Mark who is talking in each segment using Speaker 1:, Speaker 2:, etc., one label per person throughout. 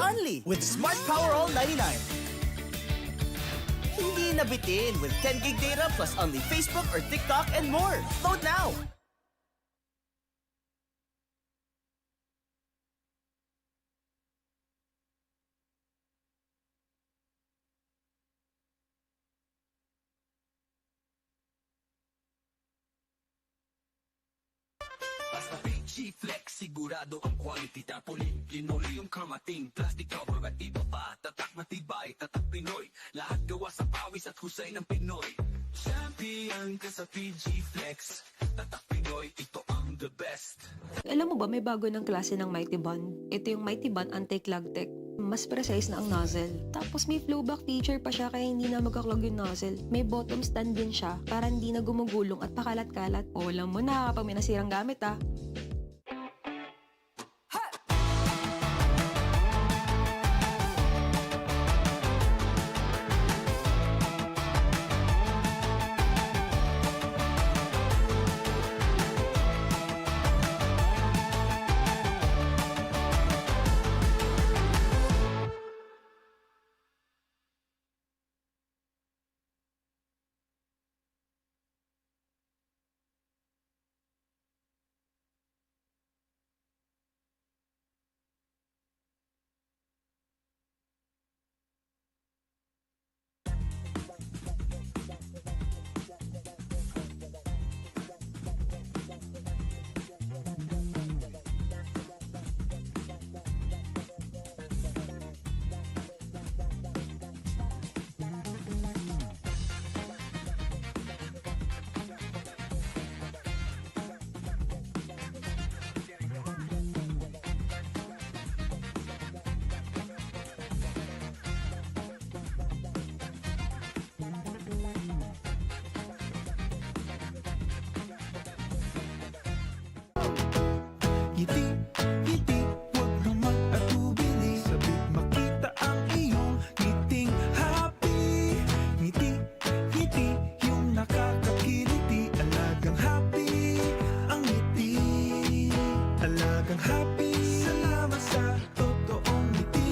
Speaker 1: only with Smart Power All 99. Hindi nabitin with 10 gig data plus only Facebook or TikTok and more. Load now!
Speaker 2: Basta PG Flex, sigurado ang quality. Tapoli, linoleum, kamating, plastic cover at iba pa. Tatak matibay, tatak Pinoy. Lahat gawa sa pawis at husay ng Pinoy. Champion ka sa PG Flex. Tatak Pinoy, ito ang the best.
Speaker 3: Alam mo ba may bago ng klase ng Mighty Bond? Ito yung Mighty Bond Anti-Clog Tech. Mas precise na ang nozzle. Tapos may flowback feature pa siya kaya hindi na magkaklog yung nozzle. May bottom stand din siya para hindi na gumugulong at pakalat-kalat. O alam mo na kapag may nasirang gamit ah.
Speaker 4: Ngiti, ngiti, huwag na mag-atubili. Sabik makita ang iyong ngiting happy. Ngiti, ngiti, yung nakakakiliti. Alagang happy, ang ngiti. Alagang happy, salamat sa totoong ngiti.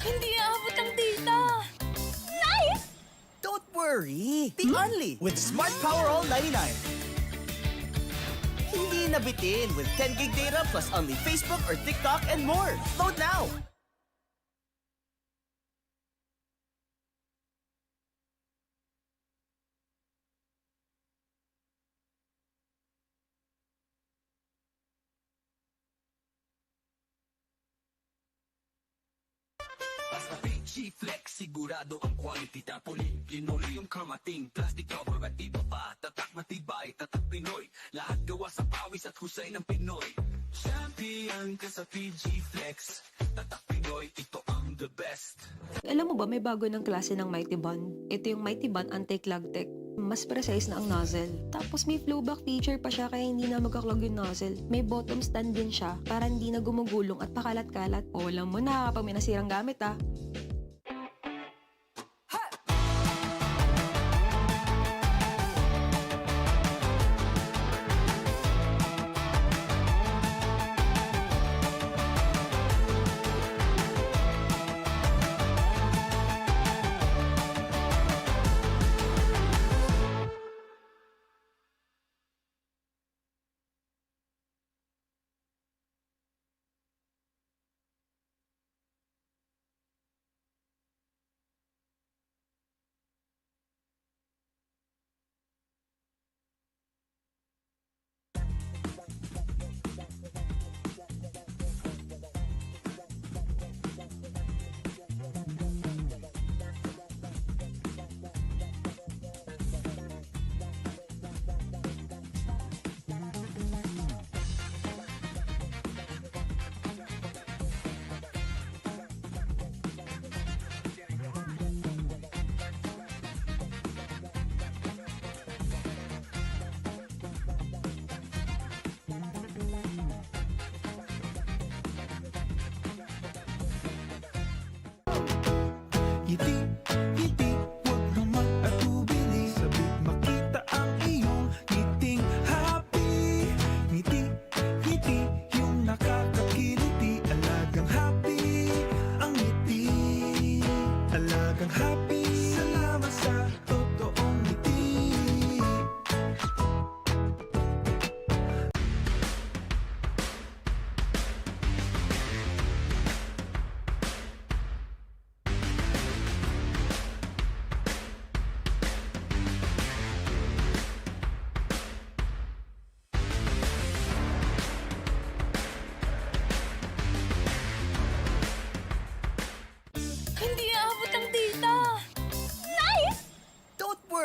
Speaker 5: Hindi aabot ang data! Nice!
Speaker 1: Don't worry! The only with Smart Power All 99. Hindi nabitin with 10 gig data plus only Facebook or TikTok and more. Load now!
Speaker 2: Basta PG Flex, sigurado ang quality. Tapoli, linoleum, kamating, plastic cover at iba pa. Tatak matibay, tatak Pinoy. Lahat gawa sa pawis at husay ng Pinoy. Champion ka sa PG Flex. Tatak Pinoy, ito ang the best.
Speaker 3: Alam mo ba may bago ng klase ng Mighty Bond? Ito yung Mighty Bond Anti-Clog Tech. Mas precise na ang nozzle. Tapos may flowback feature pa siya kaya hindi na magkaklog yung nozzle. May bottom stand din siya para hindi na gumugulong at pakalat-kalat. O alam mo na kapag may nasirang gamit ah.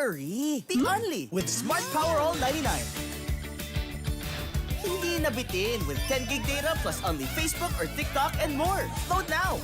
Speaker 1: worry! The only with Smart Power All 99. Hindi nabitin with 10 gig data plus only Facebook or TikTok and more. Load now!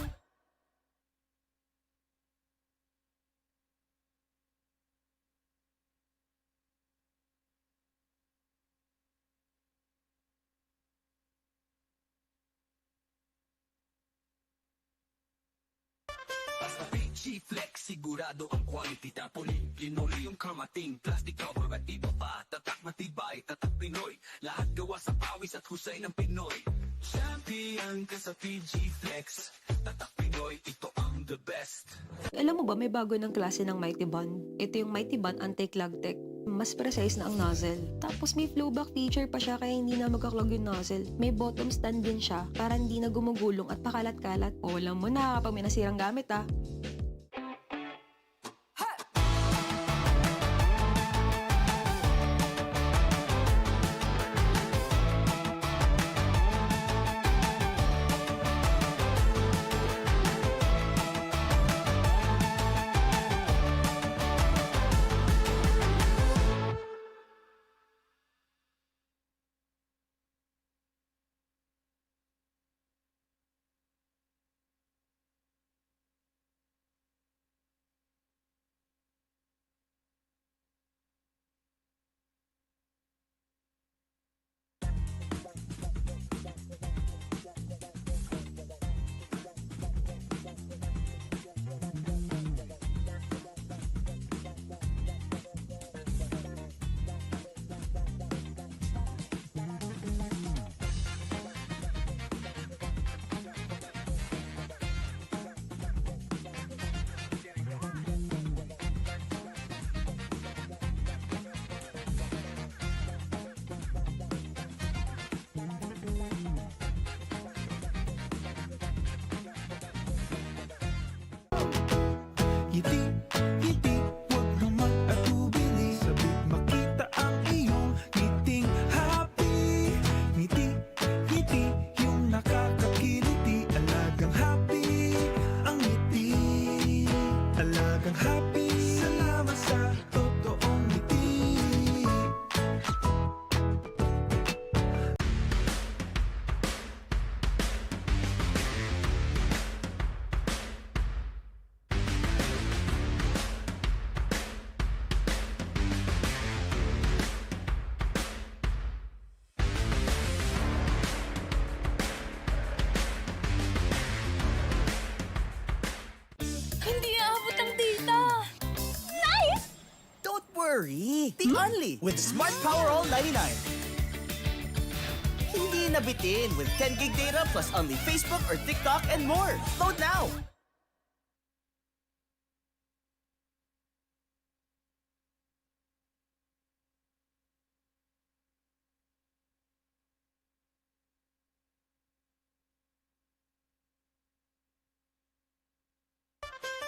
Speaker 2: Basta PG Flex, sigurado ang quality. Tapoli, linoli yung kamating. Plastic cover at iba pa. Tatak matibay, tatak Pinoy. Lahat gawa sa pawis at husay ng Pinoy. Champion ka sa PG Flex. Tatak Pinoy, ito ang the best.
Speaker 3: Alam mo ba, may bago ng klase ng Mighty Bond. Ito yung Mighty Bond Anti-Clog Tech. Mas precise na ang nozzle. Tapos may flowback feature pa siya kaya hindi na magkaklog yung nozzle. May bottom stand din siya para hindi na gumugulong at pakalat-kalat. O alam mo na kapag may nasirang gamit ah.
Speaker 4: Ngiti, ngiti, huwag na mag-atubili. Sabik makita ang iyong ngiting happy. Ngiti, ngiti, yung nakakakiliti. Alagang happy, ang ngiti. Alagang happy, salamat sa totoong ngiti.
Speaker 5: Hindi aabot ang data. Nice!
Speaker 1: Don't worry! The only with Smart Power All 99. Hindi nabitin with 10 gig data plus only Facebook or TikTok and more. Load now!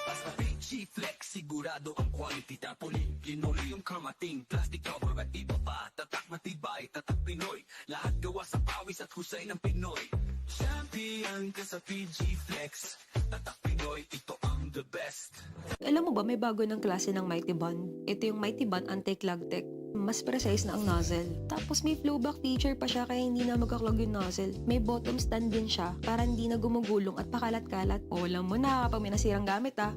Speaker 2: Basta PG Flex, sigurado ang quality. Tapoli, linoli yung kamating. Plastic cover at iba pa. Tatak matibay, tatak Pinoy. Lahat gawa sa pawis at husay ng Pinoy. Champion ka sa PG Flex. Tatak Pinoy, ito ang the best.
Speaker 3: Alam mo ba, may bago ng klase ng Mighty Bond. Ito yung Mighty Bond Anti-Clog Tech. Mas precise na ang nozzle. Tapos may flowback feature pa siya kaya hindi na magkaklog yung nozzle. May bottom stand din siya para hindi na gumugulong at pakalat-kalat. O alam mo na kapag may nasirang gamit ah.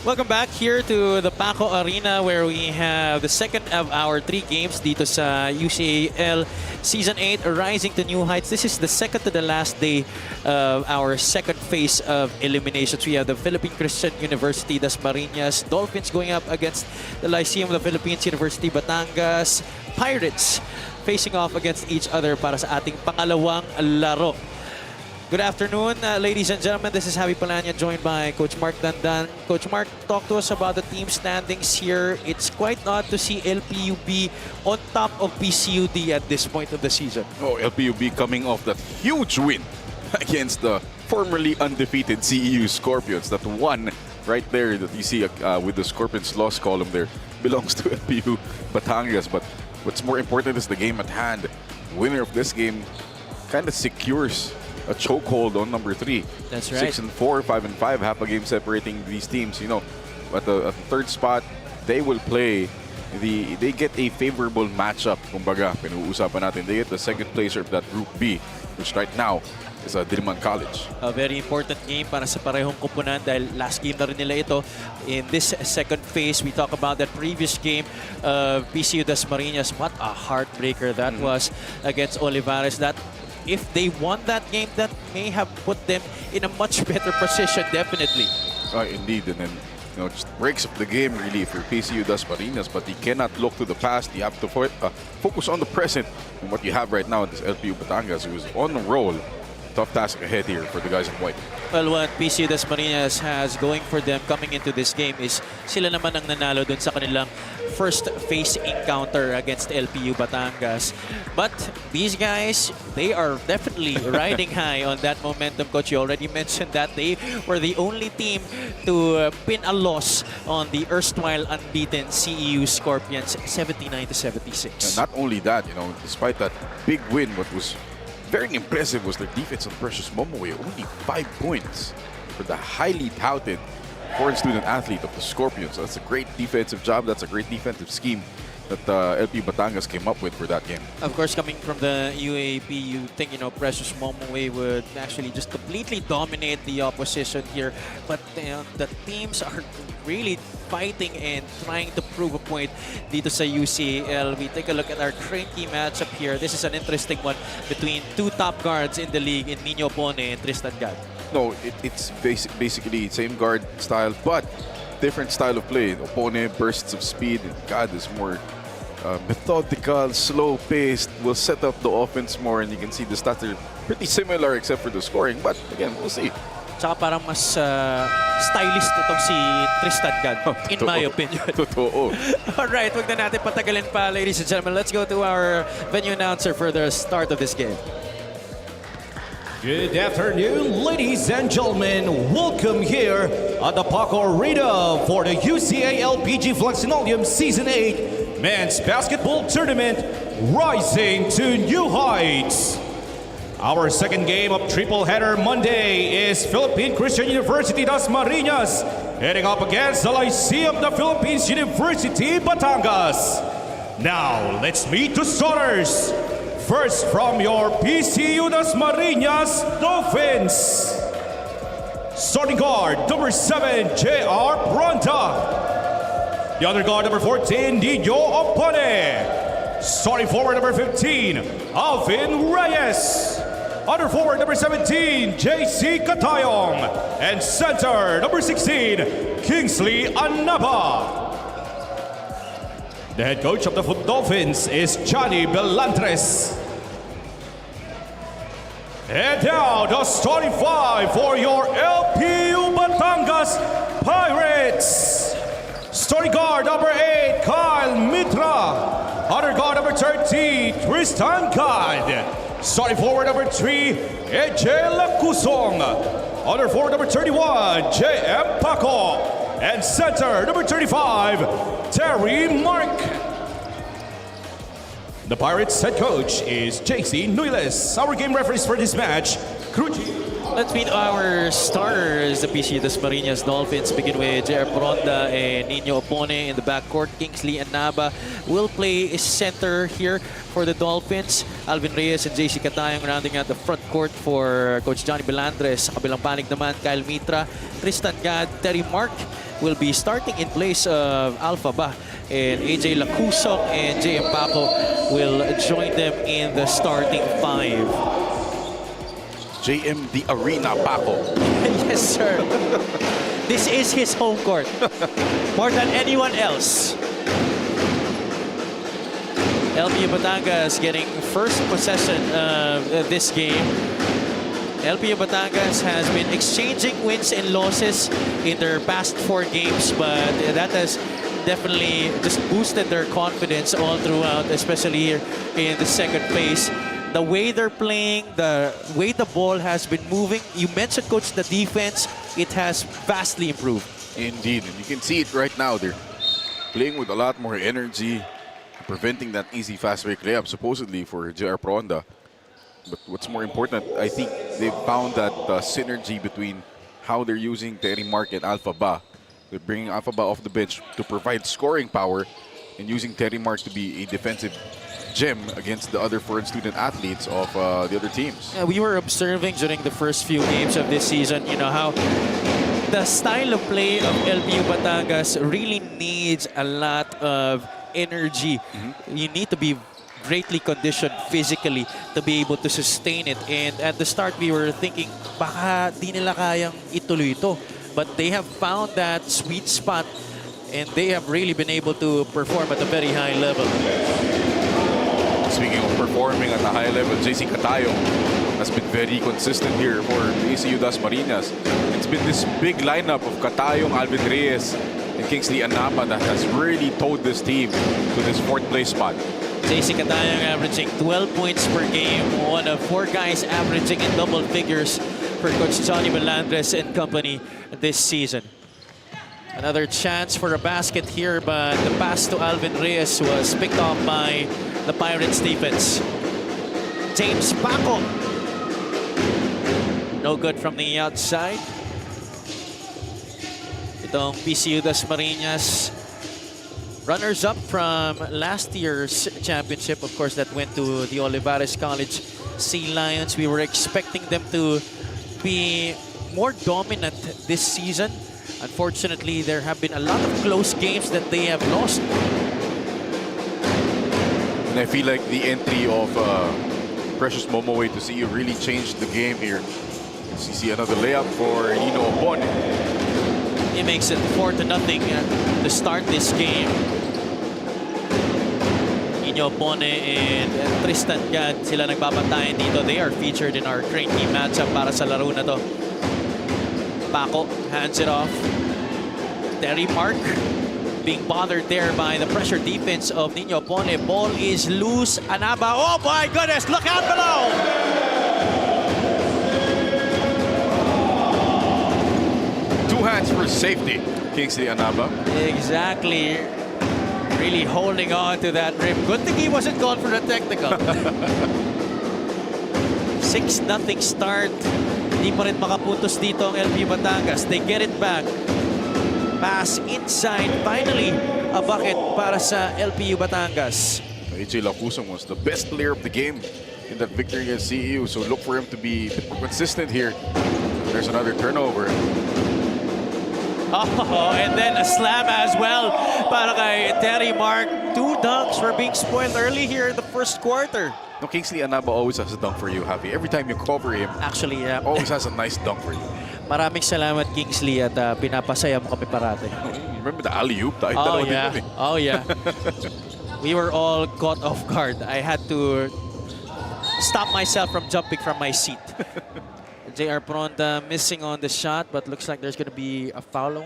Speaker 6: Welcome back here to the Paco Arena where we have the second of our 3 games dito sa UCAL Season 8 Rising to New Heights. This is the second to the last day of our second phase of eliminations. We have the Philippine Christian University Dasma Dolphins going up against the Lyceum of the Philippines University Batangas Pirates facing off against each other para sa ating pangalawang laro. Good afternoon, ladies and gentlemen. This is Javi Palanya, joined by Coach Mark Dandan. Coach Mark, talk to us about the team standings here. It's quite odd to see LPU-B on top of PCU-D at this point of the season.
Speaker 7: Oh, LPU-B coming off that huge win against the formerly undefeated CEU Scorpions. That one right there that you see with the Scorpions loss column there belongs to LPU-Batangas. But what's more important is the game at hand. Winner of this game kind of secures a chokehold on number 3.
Speaker 6: That's right.
Speaker 7: 6-4, 5-5, half a game separating these teams. You know, at the third spot, they will play. They get a favorable matchup. Kumbaga, pinag-uusapan natin. They get the second placer of that Group B, which right now is Diliman College.
Speaker 6: A very important game para sa parehong kumpunan dahil last game na rin nila ito. In this second phase, we talk about that previous game of PCU-Dasma. What a heartbreaker that was against Olivares. That if they won that game, that may have put them in a much better position, definitely.
Speaker 7: Indeed, and then just breaks up the game really for PCU-Dasma. But you cannot look to the past. You have to focus on the present and what you have right now in this LPU-Batangas, who is on the roll. Tough task ahead here for the guys in white.
Speaker 6: Well, what PCU-Dasma has going for them coming into this game is sila naman ang nanalo dun sa kanilang first phase encounter against LPU-Batangas. But these guys, they are definitely riding high on that momentum. Coach, you already mentioned that they were the only team to pin a loss on the erstwhile unbeaten CEU Scorpions, 79-76.
Speaker 7: And not only that, despite that big win, what was very impressive was their defense on Precious Momoe. Only 5 points for the highly touted foreign student athlete of the Scorpions. That's a great defensive job. That's a great defensive scheme that LPU-Batangas came up with for that game.
Speaker 6: Of course, coming from the UAP, you think, Precious Momoe would actually just completely dominate the opposition here. But the teams are really fighting and trying to prove a point dito sa UCAL. We take a look at our cranky matchup here. This is an interesting one between two top guards in the league, in Nino Pone and Tristan Gad.
Speaker 7: No, it's basically same guard style, but different style of play. Opone, bursts of speed, and God is more methodical, slow-paced, will set up the offense more, and you can see the stats are pretty similar except for the scoring. But again, we'll see.
Speaker 6: Tsaka parang mas stylist itong si Tristan Gad, in my opinion.
Speaker 7: Totoo.
Speaker 6: Alright, wag na natin patagalin pa, ladies and gentlemen. Let's go to our venue announcer for the start of this game.
Speaker 8: Good afternoon, ladies and gentlemen. Welcome here at the Paco Arena for the UCAL PG Flexinolium Season 8 Men's Basketball Tournament, Rising to New Heights. Our second game of triple header Monday is Philippine Christian University Dasmariñas heading up against the Lyceum of the Philippines University Batangas. Now, let's meet the starters. First, from your PCU-Dasma Dolphins. Starting guard, number 7, J.R. Bronta. The other guard, number 14, Nino Opone. Starting forward, number 15, Alvin Reyes. Other forward, number 17, J.C. Catayong. And center, number 16, Kingsley Anaba. The head coach of the Dolphins is Johnny Belantres. And now the starting 5 for your LPU-Batangas Pirates. Starting guard number 8, Kyle Mitra. Other guard number 30, Tristan Gad. Starting forward number 3, AJ Lacusong. Other forward number 31, J.M. Paco. And center number 35, Terry Mark. The Pirates head coach is JC Nuiles. Our game referees for this match, Cruci.
Speaker 6: Let's meet our starters. The PCU-Dasma Dolphins begin with J.R. Bronta and Nino Opone in the backcourt. Kingsley Anaba will play center here for the Dolphins. Alvin Reyes and JC Catayong rounding out the front court for Coach Johnny Belandres. Sa kabilang panig naman, Kyle Mitra, Tristan Gad, Terry Mark will be starting in place of Alpha Ba. And AJ Lacusong and JM Paco will join them in the starting 5.
Speaker 7: JM the Arena Paco.
Speaker 6: Yes, sir. This is his home court. More than anyone else. LPU-Batangas getting first possession of this game. LPU Batangas has been exchanging wins and losses in their past 4 games, but that has definitely just boosted their confidence all throughout, especially here in the second phase. The way they're playing, the way the ball has been moving. You mentioned, Coach, the defense. It has vastly improved.
Speaker 7: Indeed, and you can see it right now. They're playing with a lot more energy, preventing that easy fast break layup supposedly for JR Pronda. But what's more important, I think they found that synergy between how they're using Terry Mark and Alpha Ba. They're bringing Alpha Ba off the bench to provide scoring power and using Terry Mark to be a defensive gem against the other foreign student athletes of the other teams.
Speaker 6: We were observing during the first few games of this season, you know, how the style of play of LPU Batangas really needs a lot of energy. You need to be greatly conditioned physically to be able to sustain it. And at the start, we were thinking, baka di nila kayang ituloy ito. But they have found that sweet spot and they have really been able to perform at a very high level.
Speaker 7: Speaking of performing at a high level, JC Catayo has been very consistent here for PCU-Dasma. It's been this big lineup of Catayo, Alvin Reyes, and Kingsley Anapa that has really towed this team to this 4th place spot.
Speaker 6: JC Catayo averaging 12 points per game, one of 4 guys averaging in double figures for Coach Johnny Melandres and company this season. Another chance for a basket here, but the pass to Alvin Reyes was picked off by the Pirates defense. James Paco. No good from the outside. Itong PCU-Dasma, runners-up from last year's championship. Of course, that went to the Olivares College Sea Lions. We were expecting them to be more dominant this season. Unfortunately, there have been a lot of close games that they have lost.
Speaker 7: And I feel like the entry of Precious Momoe to CU really changed the game here. You see another layup for Nino Bon.
Speaker 6: It makes it 4-0 to start this game. Nino Bone and Tristan Gad, sila nagbabantayan dito. They are featured in our Crane team matchup para sa laro na to. Paco hands it off. Terry Mark being bothered there by the pressure defense of Nino Bone. Ball is loose. Anaba, oh my goodness, look out below!
Speaker 7: Hands for safety, Kingsley Anaba.
Speaker 6: Exactly. Really holding on to that rim. Good thing he wasn't called for the technical. 6-0 start. Hindi pa rin makapuntos dito ang LPU Batangas. They get it back. Pass inside. Finally, a bucket para sa LPU Batangas.
Speaker 7: AJ Lacusong was the best player of the game in that victory against CEU. So look for him to be consistent here. There's another turnover.
Speaker 6: Oh, and then a slam as well para kay Terry Mark. 2 dunks were being spoiled early here in the first quarter.
Speaker 7: No, Kingsley Anaba always has a dunk for you, Happy. Every time you cover him,
Speaker 6: Actually, yeah.
Speaker 7: always has a nice dunk for you.
Speaker 6: Maraming salamat, Kingsley, at pinapasaya mo kami parate.
Speaker 7: Remember the alley-oop?
Speaker 6: Oh, yeah. Oh, yeah. We were all caught off guard. I had to stop myself from jumping from my seat. JR Pronda missing on the shot, but looks like there's going to be a foul.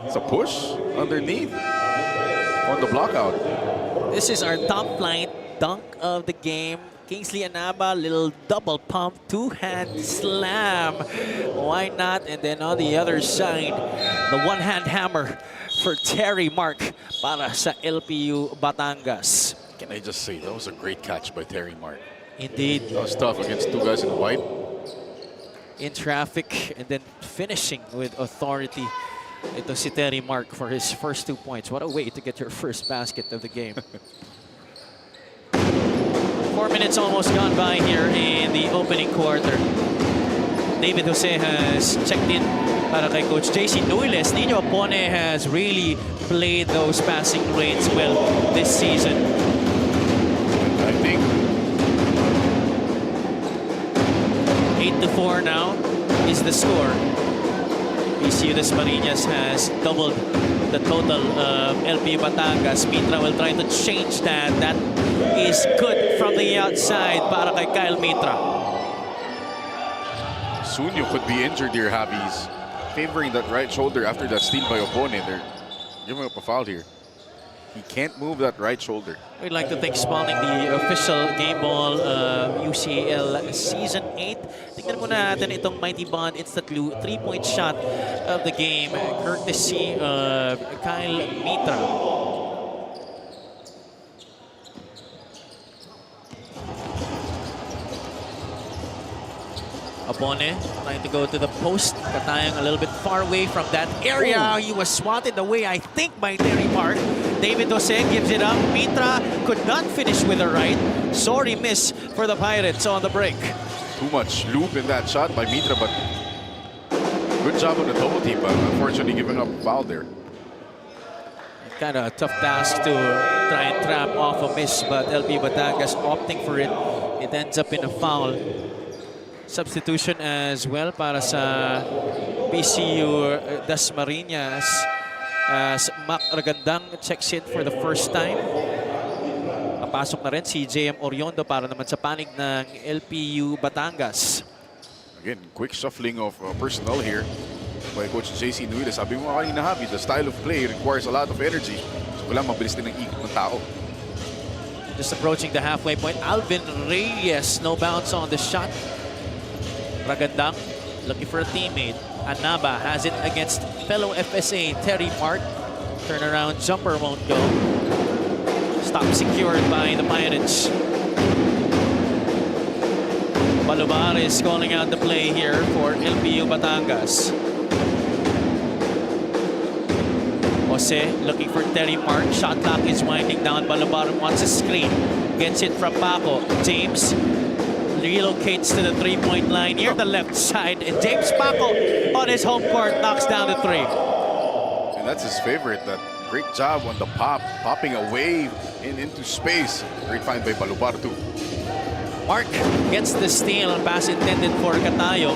Speaker 7: It's a push underneath on the block out.
Speaker 6: This is our top flight dunk of the game. Kingsley Anaba, little double pump, 2-hand slam. Why not? And then on the other side, the 1-hand hammer for Terry Mark para sa LPU Batangas.
Speaker 7: Can I just say, that was a great catch by Terry Mark.
Speaker 6: Indeed.
Speaker 7: That was tough against 2 guys in white.
Speaker 6: In traffic and then finishing with authority. Ito si Terry Mark for his first 2 points. What a way to get your first basket of the game. 4 minutes almost gone by here in the opening quarter. David Jose has checked in para kay Coach JC Nuiles. Nino Pone has really played those passing lanes well this season.
Speaker 7: I think
Speaker 6: 8-4 now is the score. PCU-Dasma has doubled the total of LPU-Batangas. Mitra will try to change that. That is good from the outside para kay Kyle Mitra.
Speaker 7: Sunyo could be injured here, Javi's favoring that right shoulder after that steal by opponent. They're giving up a foul here. He can't move that right shoulder.
Speaker 6: We'd like to thank Spalding, the official game ball UCAL Season 8. Tingnan muna natin itong Mighty Bond Instant Glue 3-point shot of the game, courtesy of Kyle Mitra. Abone trying to go to the post. Katayang a little bit far away from that area.
Speaker 7: Oh.
Speaker 6: He was swatted away, I think, by Terry Mark. David Jose gives it up. Mitra could not finish with a right. Sorry miss for the Pirates on the break.
Speaker 7: Too much loop in that shot by Mitra, but good job on the double team, but unfortunately giving up a foul there.
Speaker 6: Kind of a tough task to try and trap off a miss, but LPU-Batangas opting for it. It ends up in a foul. Substitution as well para sa PCU-Dasma as Mac Ragandang checks in for the first time. Papasok na rin si JM Oriondo para naman sa panig ng LPU-Batangas.
Speaker 7: Again, quick shuffling of personnel here by Coach JC Nuida. Sabi mo kanina, Javi, the style of play requires a lot of energy. So kailangan mabilis din ang ikot ng tao.
Speaker 6: Just approaching the halfway point. Alvin Reyes, no bounce on the shot. Ragandang looking for a teammate. Anaba has it against fellow FSA Terry Mark. Turnaround jumper won't go. Stop secured by the Pirates. Balubar is calling out the play here for LPU-Batangas. Jose looking for Terry Mark. Shot clock is winding down. Balubar wants a screen. Gets it from Paco. James relocates to the three-point line near the left side. And James Paco on his home court knocks down the three.
Speaker 7: And that's his favorite. That great job on the popping away into space. Great find by Balubar too.
Speaker 6: Mark gets the steal. Pass intended for Catayo.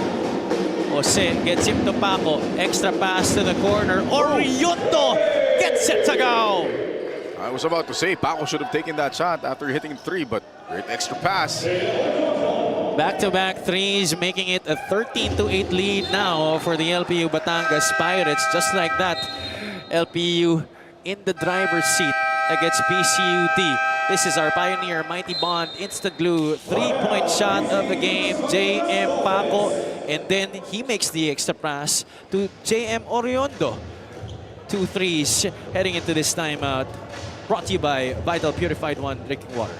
Speaker 6: Jose gets him to Paco. Extra pass to the corner. Oriondo gets it to go.
Speaker 7: I was about to say Paco should have taken that shot after hitting three, but great extra pass.
Speaker 6: Back-to-back threes, making it a 13-8 lead now for the LPU-Batangas Pirates. Just like that, LPU in the driver's seat against PCU-D. This is our pioneer, Mighty Bond, Instant Glue, 3-point shot of the game, JM Paco. And then he makes the extra pass to JM Oriondo. 2 threes heading into this timeout. Brought to you by Vital Purified One Drinking Water.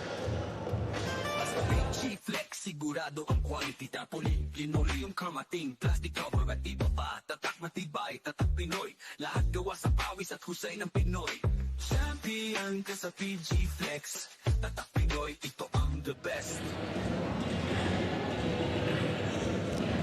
Speaker 2: Sigurado ang quality tarpaulin, linoleum kamating, plastic cover at iba pa, tatak matibay, tatak Pinoy, lahat gawa sa pawis at husay ng Pinoy. Champion ka sa PG Flex, tatak Pinoy, ito ang the best.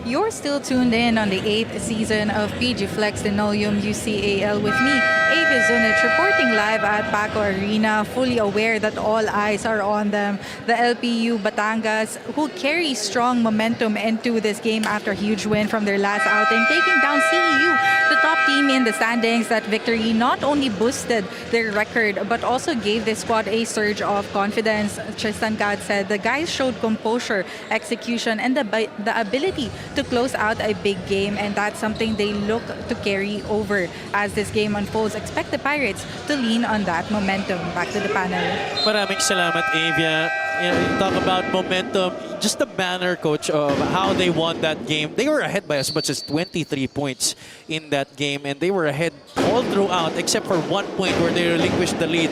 Speaker 9: You're still tuned in on the 8th season of PG Flex Linoleum UCAL with me, Avi Zunich, reporting live at Paco Arena, fully aware that all eyes are on them. The LPU Batangas, who carry strong momentum into this game after a huge win from their last outing, taking down CEU, the top team in the standings. That victory not only boosted their record, but also gave the squad a surge of confidence. Tristan Gad said the guys showed composure, execution, and the ability to close out a big game, and that's something they look to carry over as this game unfolds. Expect the Pirates to lean on that momentum. Back to the panel.
Speaker 6: Maraming salamat, Avia. You talk about momentum. Just the banner, coach, of how they won that game. They were ahead by as much as 23 points in that game, and they were ahead all throughout, except for 1 point where they relinquished the lead.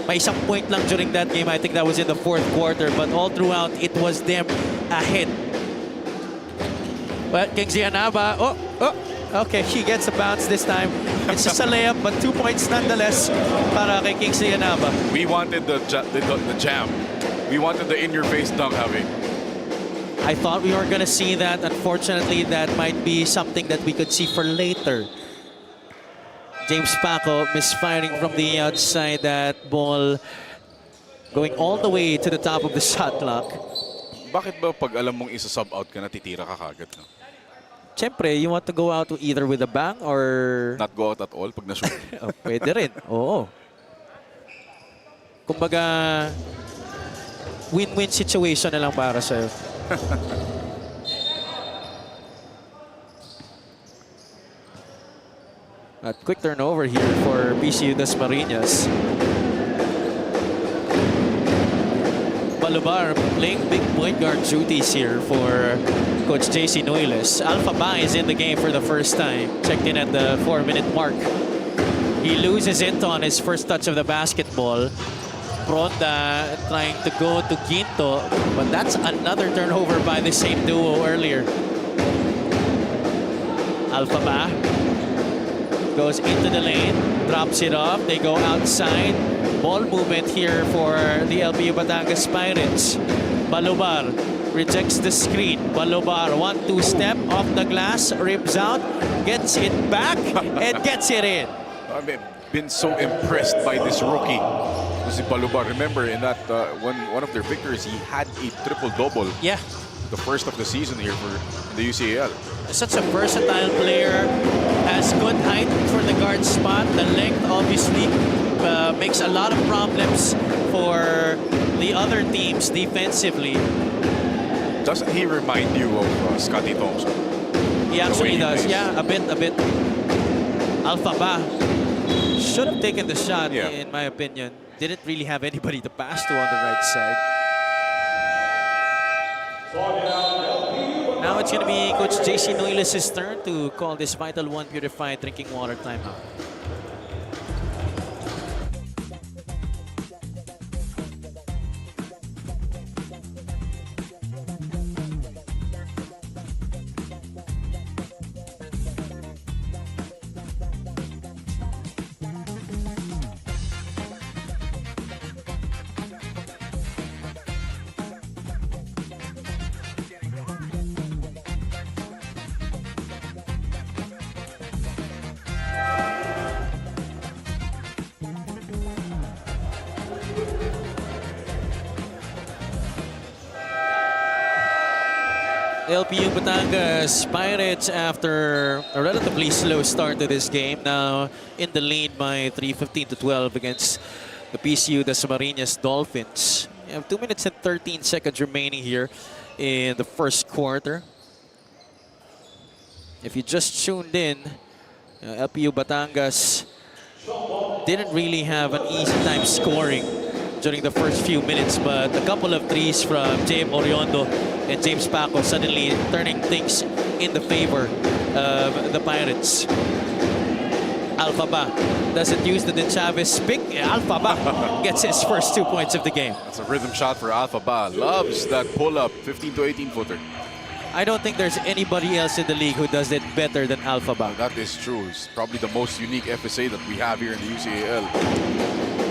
Speaker 6: May isang point lang during that game. I think that was in the 4th quarter, but all throughout, it was them ahead. But Kingsley Anaba, okay, he gets a bounce this time. It's just a layup, but 2 points nonetheless para kay Kingsley Anaba.
Speaker 7: We wanted the jam. We wanted the in-your-face dunk, Javi.
Speaker 6: I thought we were going to see that. Unfortunately, that might be something that we could see for later. James Paco misfiring from the outside, that ball going all the way to the top of the shot clock.
Speaker 7: Bakit ba pag alam mong isa-sub out ka, natitira ka kagad? No?
Speaker 6: Siyempre, you want to go out either with a bang or...
Speaker 7: Not go out at all pag na-shoot.
Speaker 6: Oh, pwede rin. Oo. Kumbaga, win-win situation na lang para sa'yo. At quick turnover here for PCU-Dasma. Balubar playing big point guard duties here for Coach JC Noiles. Alpha Ba is in the game for the first time. Checked in at the 4-minute mark. He loses it on his first touch of the basketball. Pronda trying to go to Ginto, but that's another turnover by the same duo earlier. Alpha Ba goes into the lane, drops it off. They go outside. Ball movement here for the LPU-Batangas Pirates. Balubar rejects the screen. Balubar, 1-2 step off the glass, rips out, gets it back, and gets it in.
Speaker 7: I've been so impressed by this rookie. Si Balubar, remember in that one of their victories, he had a triple-double.
Speaker 6: Yeah.
Speaker 7: The first of the season here for the UCAL.
Speaker 6: Such a versatile player, has good height for the guard spot. The length obviously makes a lot of problems for the other teams defensively.
Speaker 7: Doesn't he remind you of Scotty Thompson?
Speaker 6: He actually does.
Speaker 7: Plays.
Speaker 6: Yeah, a bit. Alpha Ba should have taken the shot, in my opinion. Didn't really have anybody to pass to on the right side. Now it's going to be Coach JC Noiles' turn to call this Vital One Purified Drinking Water timeout. LPU Batangas Pirates, after a relatively slow start to this game, now in the lead by 3:15-12 against the PCU-Dasma Dolphins. You have 2 minutes and 13 seconds remaining here in the first quarter. If you just tuned in, LPU Batangas didn't really have an easy time scoring during the first few minutes, but a couple of threes from James Oriondo and James Paco suddenly turning things in the favor of the Pirates. Alpha Ba doesn't use the De Chavez pick. Alpha Ba gets his first 2 points of the game.
Speaker 7: That's a rhythm shot for Alpha Ba. Loves that pull-up 15 to 18 footer.
Speaker 6: I don't think there's anybody else in the league who does it better than Alpha Ba.
Speaker 7: That is true. It's probably the most unique FSA that we have here in the UCAL.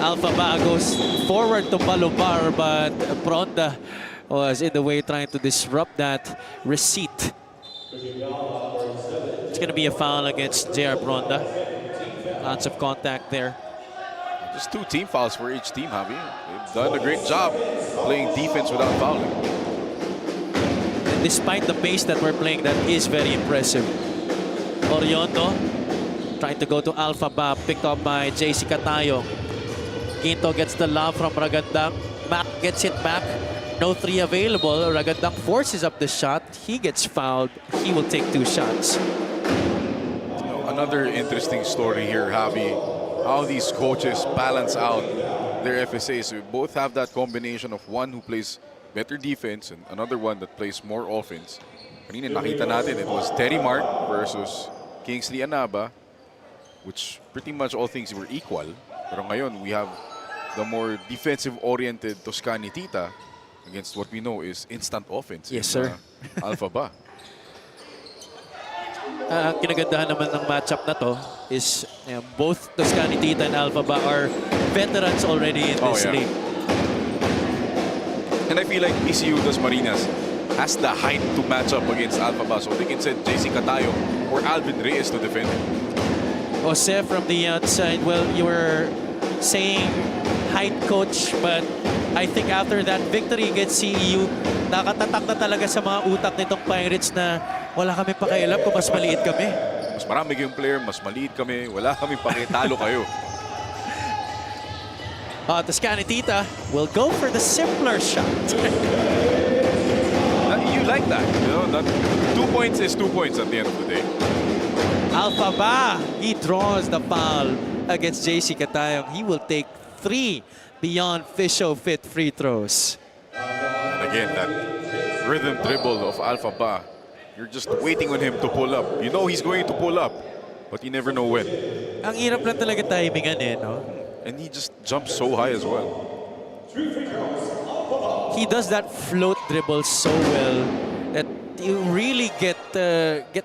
Speaker 6: Alpha Ba goes forward to Balubar, but Pronda was in the way trying to disrupt that receipt. It's going to be a foul against JR Pronda. Lots of contact there.
Speaker 7: Just 2 team fouls for each team, Javi. They've done a great job playing defense without fouling.
Speaker 6: And despite the pace that we're playing, that is very impressive. Oriondo trying to go to Alpha Ba, picked up by JC Catayo. Ginto gets the lob from Ragandang. Mac gets it back. No 3 available. Ragandang forces up the shot. He gets fouled. He will take 2 shots.
Speaker 7: Another interesting story here, Javi. How these coaches balance out their FSAs. We both have that combination of one who plays better defense and another one that plays more offense. Kanina nakita natin, it was Terry Mark versus Kingsley Anaba, which pretty much all things were equal. Pero ngayon, we have the more defensive-oriented Toscani Tita against what we know is instant offense.
Speaker 6: Yes, sir.
Speaker 7: Alpha Ba.
Speaker 6: Ang kinagandahan naman ng matchup na to is both Toscani Tita and Alpha Ba are veterans already in this league.
Speaker 7: And I feel like PCU-Dasma has the height to match up against Alpha Ba, so they can send JC Catayo or Alvin Reyes to defend him.
Speaker 6: Jose from the outside, well, you were saying height coach, but I think after that victory against CEU, nakatatak na talaga sa mga utak nitong Pirates na wala kami pakialam kung mas maliit kami.
Speaker 7: Mas marami kayong player, mas maliit kami. Wala kami pakitalo kayo.
Speaker 6: Toscani Tita will go for the simpler shot.
Speaker 7: You like that, you know? That 2 points is 2 points at the end of the day.
Speaker 6: Alpha Ba, he draws the foul against JC Katayong. He will take 3 beyond Fisho fit free throws.
Speaker 7: And again, that rhythm dribble of Alpha Ba. You're just waiting on him to pull up. You know he's going to pull up, but you never know when.
Speaker 6: Ang hirap lang talaga timingan eh, no?
Speaker 7: And he just jumps so high as well.
Speaker 6: He does that float dribble so well that you really get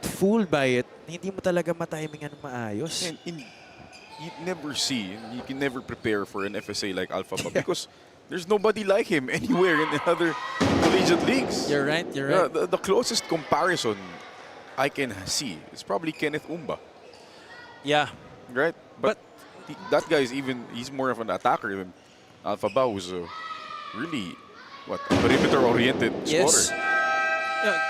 Speaker 6: fooled by it. Hindi mo talaga matimingan maayos.
Speaker 7: And you never see, you can never prepare for an FSA like Alpha Ba because there's nobody like him anywhere in the other collegiate leagues.
Speaker 6: You're right, you're right.
Speaker 7: The closest comparison I can see is probably Kenneth Umba.
Speaker 6: Yeah.
Speaker 7: Right? But that guy is he's more of an attacker than Alpha Ba, who's really, perimeter-oriented
Speaker 6: Yes.
Speaker 7: scorer.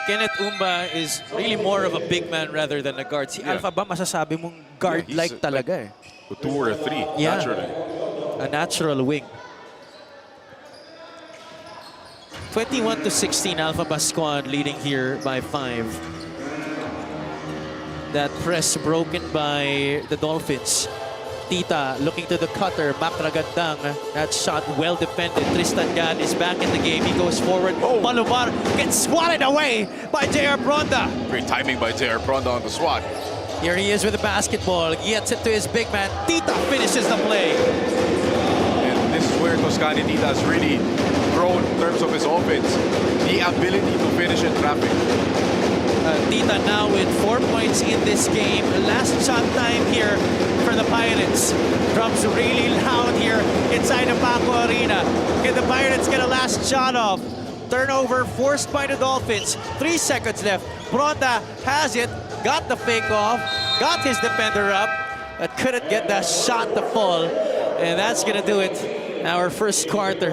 Speaker 6: Kenneth Umba is really more of a big man rather than a guard. Si Alpha Ba, masasabi mong guard-like talaga eh.
Speaker 7: A 2 or a 3,
Speaker 6: Yeah.
Speaker 7: naturally.
Speaker 6: A natural wing. 21-16, Alpha Ba squad leading here by 5. That press broken by the Dolphins. Tita looking to the cutter, Makragandang. That shot well defended. Tristan Gan is back in the game. He goes forward. Malumar gets swatted away by J.R. Bronda.
Speaker 7: Great timing by J.R. Bronda on the swat.
Speaker 6: Here he is with the basketball. Gets it to his big man. Tita finishes the play.
Speaker 7: And this is where Toscani Tita has really grown in terms of his offense. The ability to finish in traffic.
Speaker 6: Tita now with 4 points in this game. Last shot time here for the Pirates. Drums really loud here inside the Paco Arena. Can the Pirates get a last shot off? Turnover forced by the Dolphins. 3 seconds left. Bronda has it. Got the fake off. Got his defender up. But couldn't get that shot to fall. And that's going to do it. Our first quarter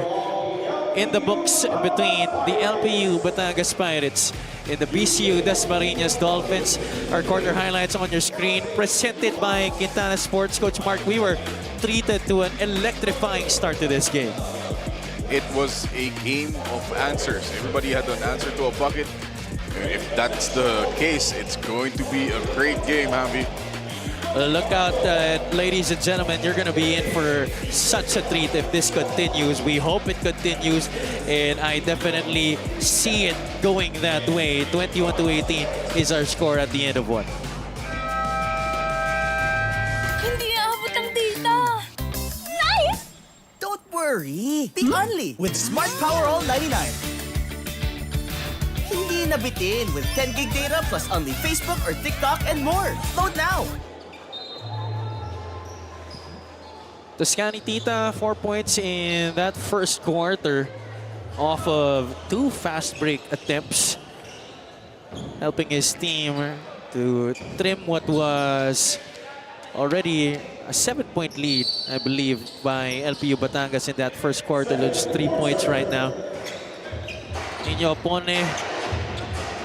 Speaker 6: in the books between the LPU-Batangas Pirates and the PCU-Dasma Dolphins. Our quarter highlights on your screen, presented by Quintana Sports. Coach Mark, we were treated to an electrifying start to this game.
Speaker 7: It was a game of answers. Everybody had an answer to a bucket. If that's the case, it's going to be a great game, Javi.
Speaker 6: Look out, ladies and gentlemen. You're going to be in for such a treat if this continues. We hope it continues, and I definitely see it going that way. 21-18 is our score at the end of 1.
Speaker 5: Hindi aabot ang data. Nice!
Speaker 1: Don't worry. The Only with Smart Power All 99. Hindi nabitin with 10 gig data plus only Facebook or TikTok and more. Load now.
Speaker 6: Toscani Tita, 4 points in that first quarter off of 2 fast break attempts, helping his team to trim what was already a 7-point lead, I believe, by LPU-Batangas in that first quarter. Just 3 points right now. Inyo Pone,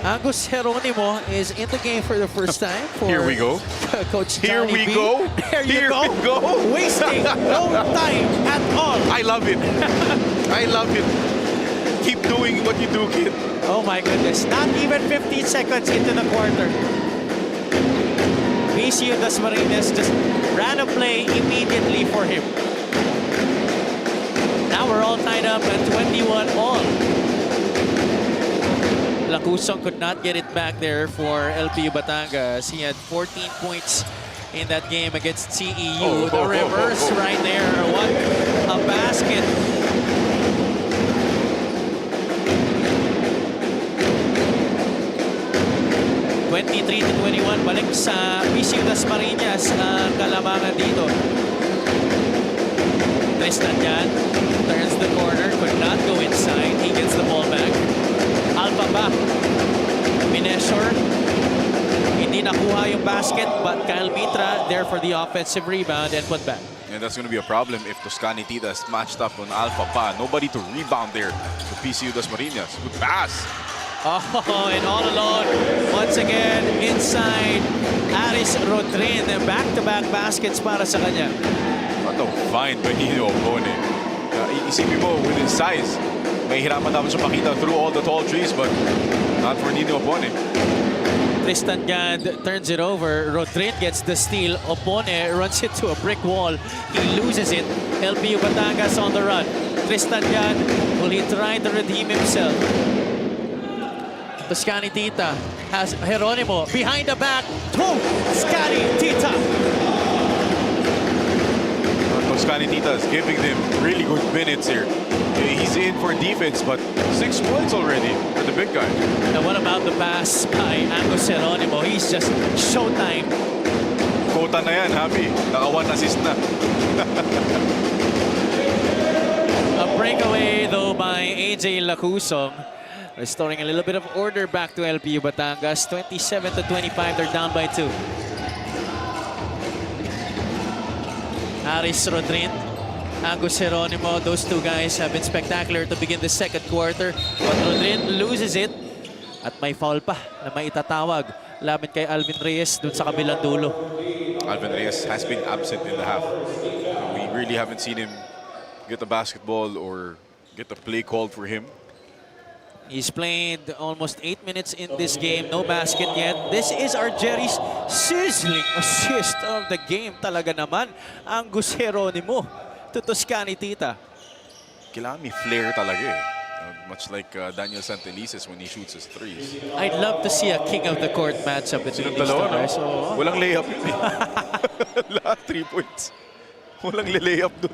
Speaker 6: Agus Jeronimo is in the game for the first time.
Speaker 7: Here we go.
Speaker 6: Coach
Speaker 7: Here
Speaker 6: Johnny
Speaker 7: we
Speaker 6: B.
Speaker 7: go.
Speaker 6: There you
Speaker 7: Here
Speaker 6: go.
Speaker 7: we go.
Speaker 6: Wasting no time at all.
Speaker 7: I love it. I love it. Keep doing what you do, kid.
Speaker 6: Oh my goodness. Not even 15 seconds into the quarter. PCU-Dasma just ran a play immediately for him. Now we're all tied up at 21 all. Lacusong could not get it back there for LPU-Batangas. He had 14 points in that game against CEU. The reverse right there. What a basket. (23-21). Balik sa PCU-Dasma ang kalamangan dito. Tristan Gan turns the corner, could not go inside. He gets the ball back. Alpha Ba, Minesor, hindi nakuha yung basket, but Kyle Mitra there for the offensive rebound and put back.
Speaker 7: And that's going to be a problem if Toscani Tita is matched up on Alpha Pa. Nobody to rebound there for PCU-Dasma. Good pass.
Speaker 6: Oh, and all alone, once again, inside, Aris Rodrin. Back-to-back baskets para sa kanya.
Speaker 7: What a fine by Nino Opone. Isipin mo, with his size, may hirapan dapat siya makita through all the tall trees, but not for Nino Opone.
Speaker 6: Tristan Gand turns it over. Rodrin gets the steal. Opone runs it to a brick wall. He loses it. LPU Batangas on the run. Tristan Gand, will he try to redeem himself? Toscani Tita has Geronimo behind the back. Toscani Tita.
Speaker 7: Toscani Tita is giving them really good minutes here. He's in for defense, but 6 points already for the big guy.
Speaker 6: And what about the pass by Angus Geronimo? He's just showtime.
Speaker 7: Kota na yan, Happy. Naka-1 assist na.
Speaker 6: A breakaway though by AJ Lacusong. Restoring a little bit of order back to LPU Batangas. 27-25, they're down by 2. Aris Rodrin, Angus Geronimo, those two guys have been spectacular to begin the second quarter. But Rodrin loses it. At may foul pa na maitatawag laban kay Alvin Reyes dun sa kabilang dulo.
Speaker 7: Alvin Reyes has been absent in the half. We really haven't seen him get the basketball or get the play called for him.
Speaker 6: He's played almost 8 minutes in this game. No basket yet. This is our Jerry's sizzling assist of the game. Talaga naman, Angus Geronimo to Toscani Tita.
Speaker 7: Kailangan may flair talaga eh. Much like Daniel Santelices when he shoots his threes.
Speaker 6: I'd love to see a king of the court matchup between these two guys. So,
Speaker 7: walang layup yun eh. Lahat 3 points. Walang layup dun.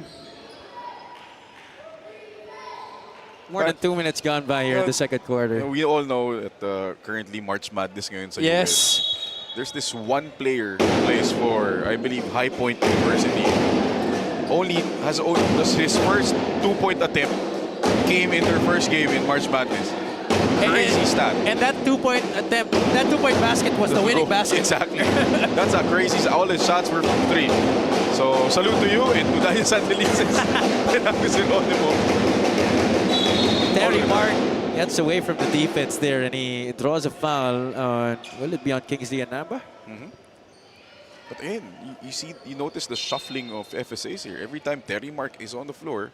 Speaker 6: more than 2 minutes gone by here in the second quarter.
Speaker 7: We all know that currently March Madness ngayon sa
Speaker 6: Yes.
Speaker 7: US. There's this one player who plays for, I believe, High Point University. Does his first 2-point attempt came in their first game in March Madness. Crazy stat.
Speaker 6: And that 2-point attempt, that 2-point basket was the winning basket.
Speaker 7: Exactly. That's a crazy stat. All his shots were from 3. So, salute to you and to Daniel Santelices.
Speaker 6: Terry Mark gets away from the defense there and he draws a foul on, will it be on Kingsley Anamba?
Speaker 7: But again, you notice the shuffling of FSAs here. Every time Terry Mark is on the floor,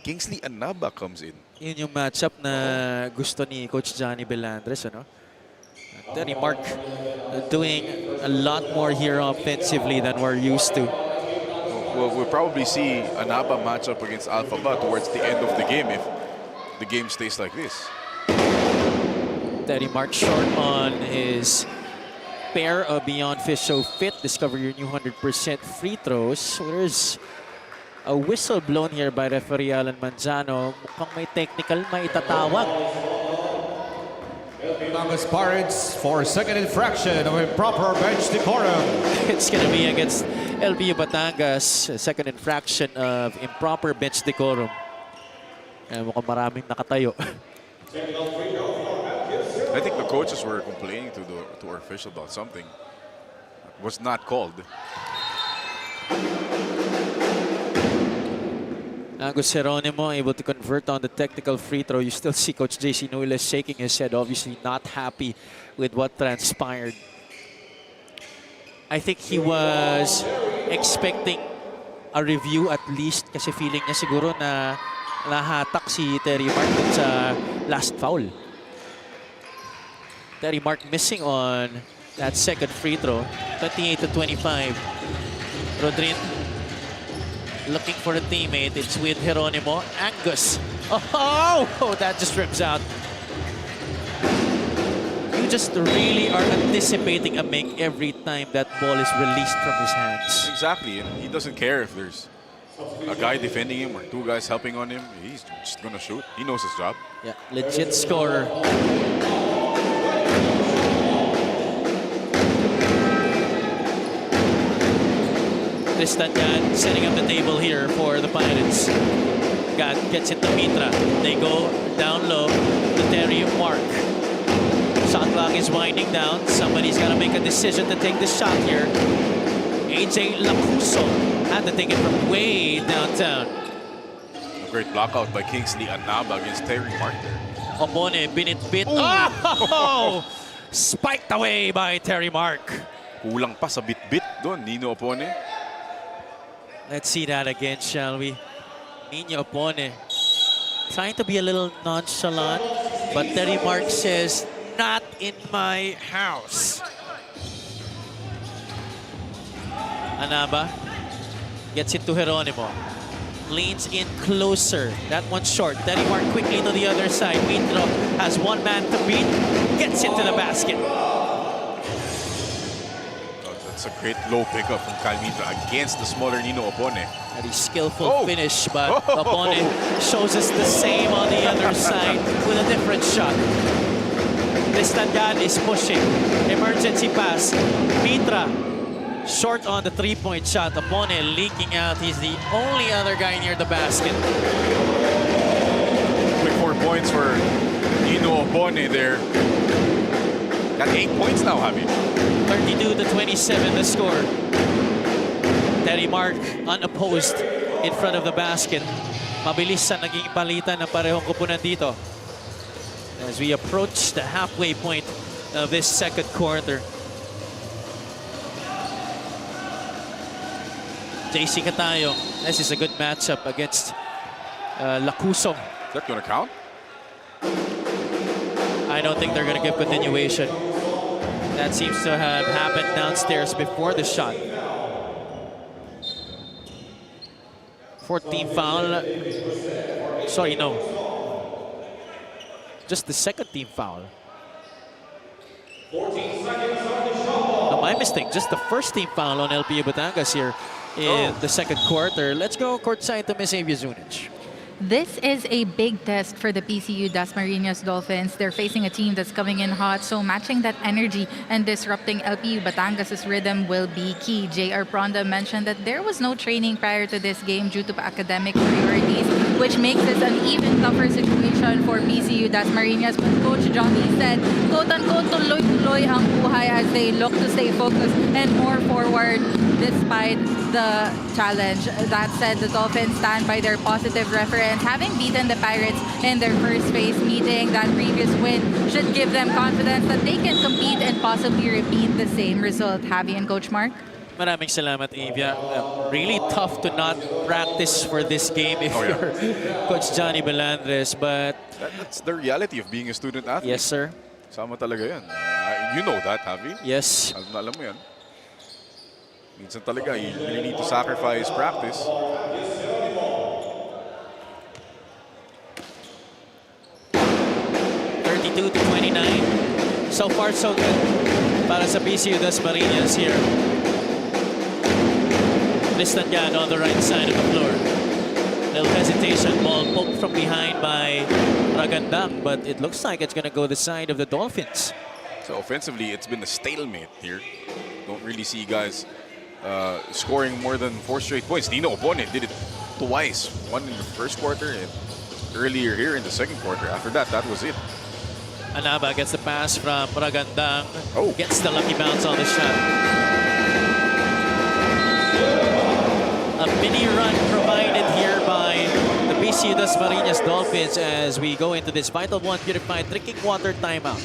Speaker 7: Kingsley Anaba comes in.
Speaker 6: Yun yung matchup na gusto ni Coach Johnny Belandres, ano? Terry Mark doing a lot more here offensively than we're used to.
Speaker 7: We'll probably see Anaba match up against Alphaba towards the end of the game if the game stays like this.
Speaker 6: Terry Mark short on his pair of Beyond Fish So Fit. Discover your new 100% free throws. So there's a whistle blown here by referee Alan Manzano. Mukhang may technical maitatawag.
Speaker 8: Batangas Pirates for second infraction of improper bench decorum.
Speaker 6: It's going to be against LPU Batangas. Second infraction of improper bench decorum. Mukhang maraming nakatayo.
Speaker 7: I think the coaches were complaining to our official about something that was not called.
Speaker 6: Angus Geronimo able to convert on the technical free throw. You still see Coach JC Nuiles shaking his head, obviously not happy with what transpired. I think he was expecting a review at least kasi feeling niya siguro na nahatak si Terry Mark sa last foul. Terry Mark missing on that second free throw. 28-25. Rodrin looking for a teammate. It's with Geronimo. Angus. Oh, that just rips out. You just really are anticipating a make every time that ball is released from his hands.
Speaker 7: Exactly, and he doesn't care if there's a guy defending him or 2 guys helping on him. He's just gonna shoot. He knows his job.
Speaker 6: Yeah, legit scorer. Tristan Gad setting up the table here for the Pirates. Gad gets it to Mitra. They go down low to Terry Mark. Shot clock is winding down. Somebody's got to make a decision to take the shot here. AJ Lacuso had to take it from way downtown.
Speaker 7: A great blockout by Kingsley Anaba against Terry Mark there.
Speaker 6: Opone, binitbit. Oh! Spiked away by Terry Mark.
Speaker 7: Kulang pa sa bit-bit doon, Nino Opone.
Speaker 6: Let's see that again, shall we? Nino Opone trying to be a little nonchalant, but Terry Mark says, not in my house. Anaba gets it to Geronimo. Leans in closer. That one's short. Terry Mark quickly to the other side. Mitro has one man to beat. Gets it to the basket.
Speaker 7: Oh, that's a great low pickup from Kyle Mitra against the smaller Nino Opone.
Speaker 6: A skillful finish, but Opone shows us the same on the other side with a different shot. Listangan is pushing. Emergency pass. Mitra short on the three-point shot. Opone leaking out. He's the only other guy near the basket.
Speaker 7: Quick 4 points for Nino Opone there. Got 8 points now, Javi.
Speaker 6: 32-27 the score. Terry Mark unopposed in front of the basket. Mabilis sa naging palitan ng parehong kupunan dito. As we approach the halfway point of this second quarter. JC Catayo, this is a good matchup against Lacuso.
Speaker 7: Is that going to count?
Speaker 6: I don't think they're going to give continuation. That seems to have happened downstairs before the shot. 14th foul. Sorry, no. Just the second team foul.
Speaker 8: 14 seconds on the shot.
Speaker 6: No, my mistake. Just the first team foul on LPU-Batangas here in the second quarter. Let's go courtside to Miss Avia Zunic.
Speaker 9: This is a big test for the PCU-Dasma Dolphins. They're facing a team that's coming in hot, so matching that energy and disrupting LPU-Batangas' rhythm will be key. J.R. Pronda mentioned that there was no training prior to this game due to academic priorities, which makes this an even tougher situation for PCU-Dasma. But Coach Johnny said, quote-unquote, tuloy-tuloy ang buhay as they look to stay focused and more forward despite the challenge. That said, the Dolphins stand by their positive reference. Having beaten the Pirates in their first phase meeting, that previous win should give them confidence that they can compete and possibly repeat the same result. Javi and Coach Mark?
Speaker 6: Maraming salamat, Avia. Really tough to not practice for this game if you're Coach Johnny Belandres, but...
Speaker 7: That's the reality of being a student athlete.
Speaker 6: Yes, sir.
Speaker 7: Sama talaga yan. You know that, Javi?
Speaker 6: Yes.
Speaker 7: Alam mo yan. Minsan talaga, you really need to sacrifice practice.
Speaker 6: 29. So far, so good para sa PCU-Dasma here. Listangan on the right side of the floor. Little hesitation, ball poked from behind by Ragandang, but it looks like it's going to go the side of the Dolphins.
Speaker 7: So offensively, it's been a stalemate here. Don't really see guys scoring more than 4 straight points. Nino Opone did it twice. One in the first quarter and earlier here in the second quarter. After that, that was it.
Speaker 6: Anaba gets the pass from Ragandang.
Speaker 7: Oh.
Speaker 6: Gets the lucky bounce on the shot. A mini run provided here by the PCU-Dasma Dolphins as we go into this Vital One Purified Drinking Water timeout.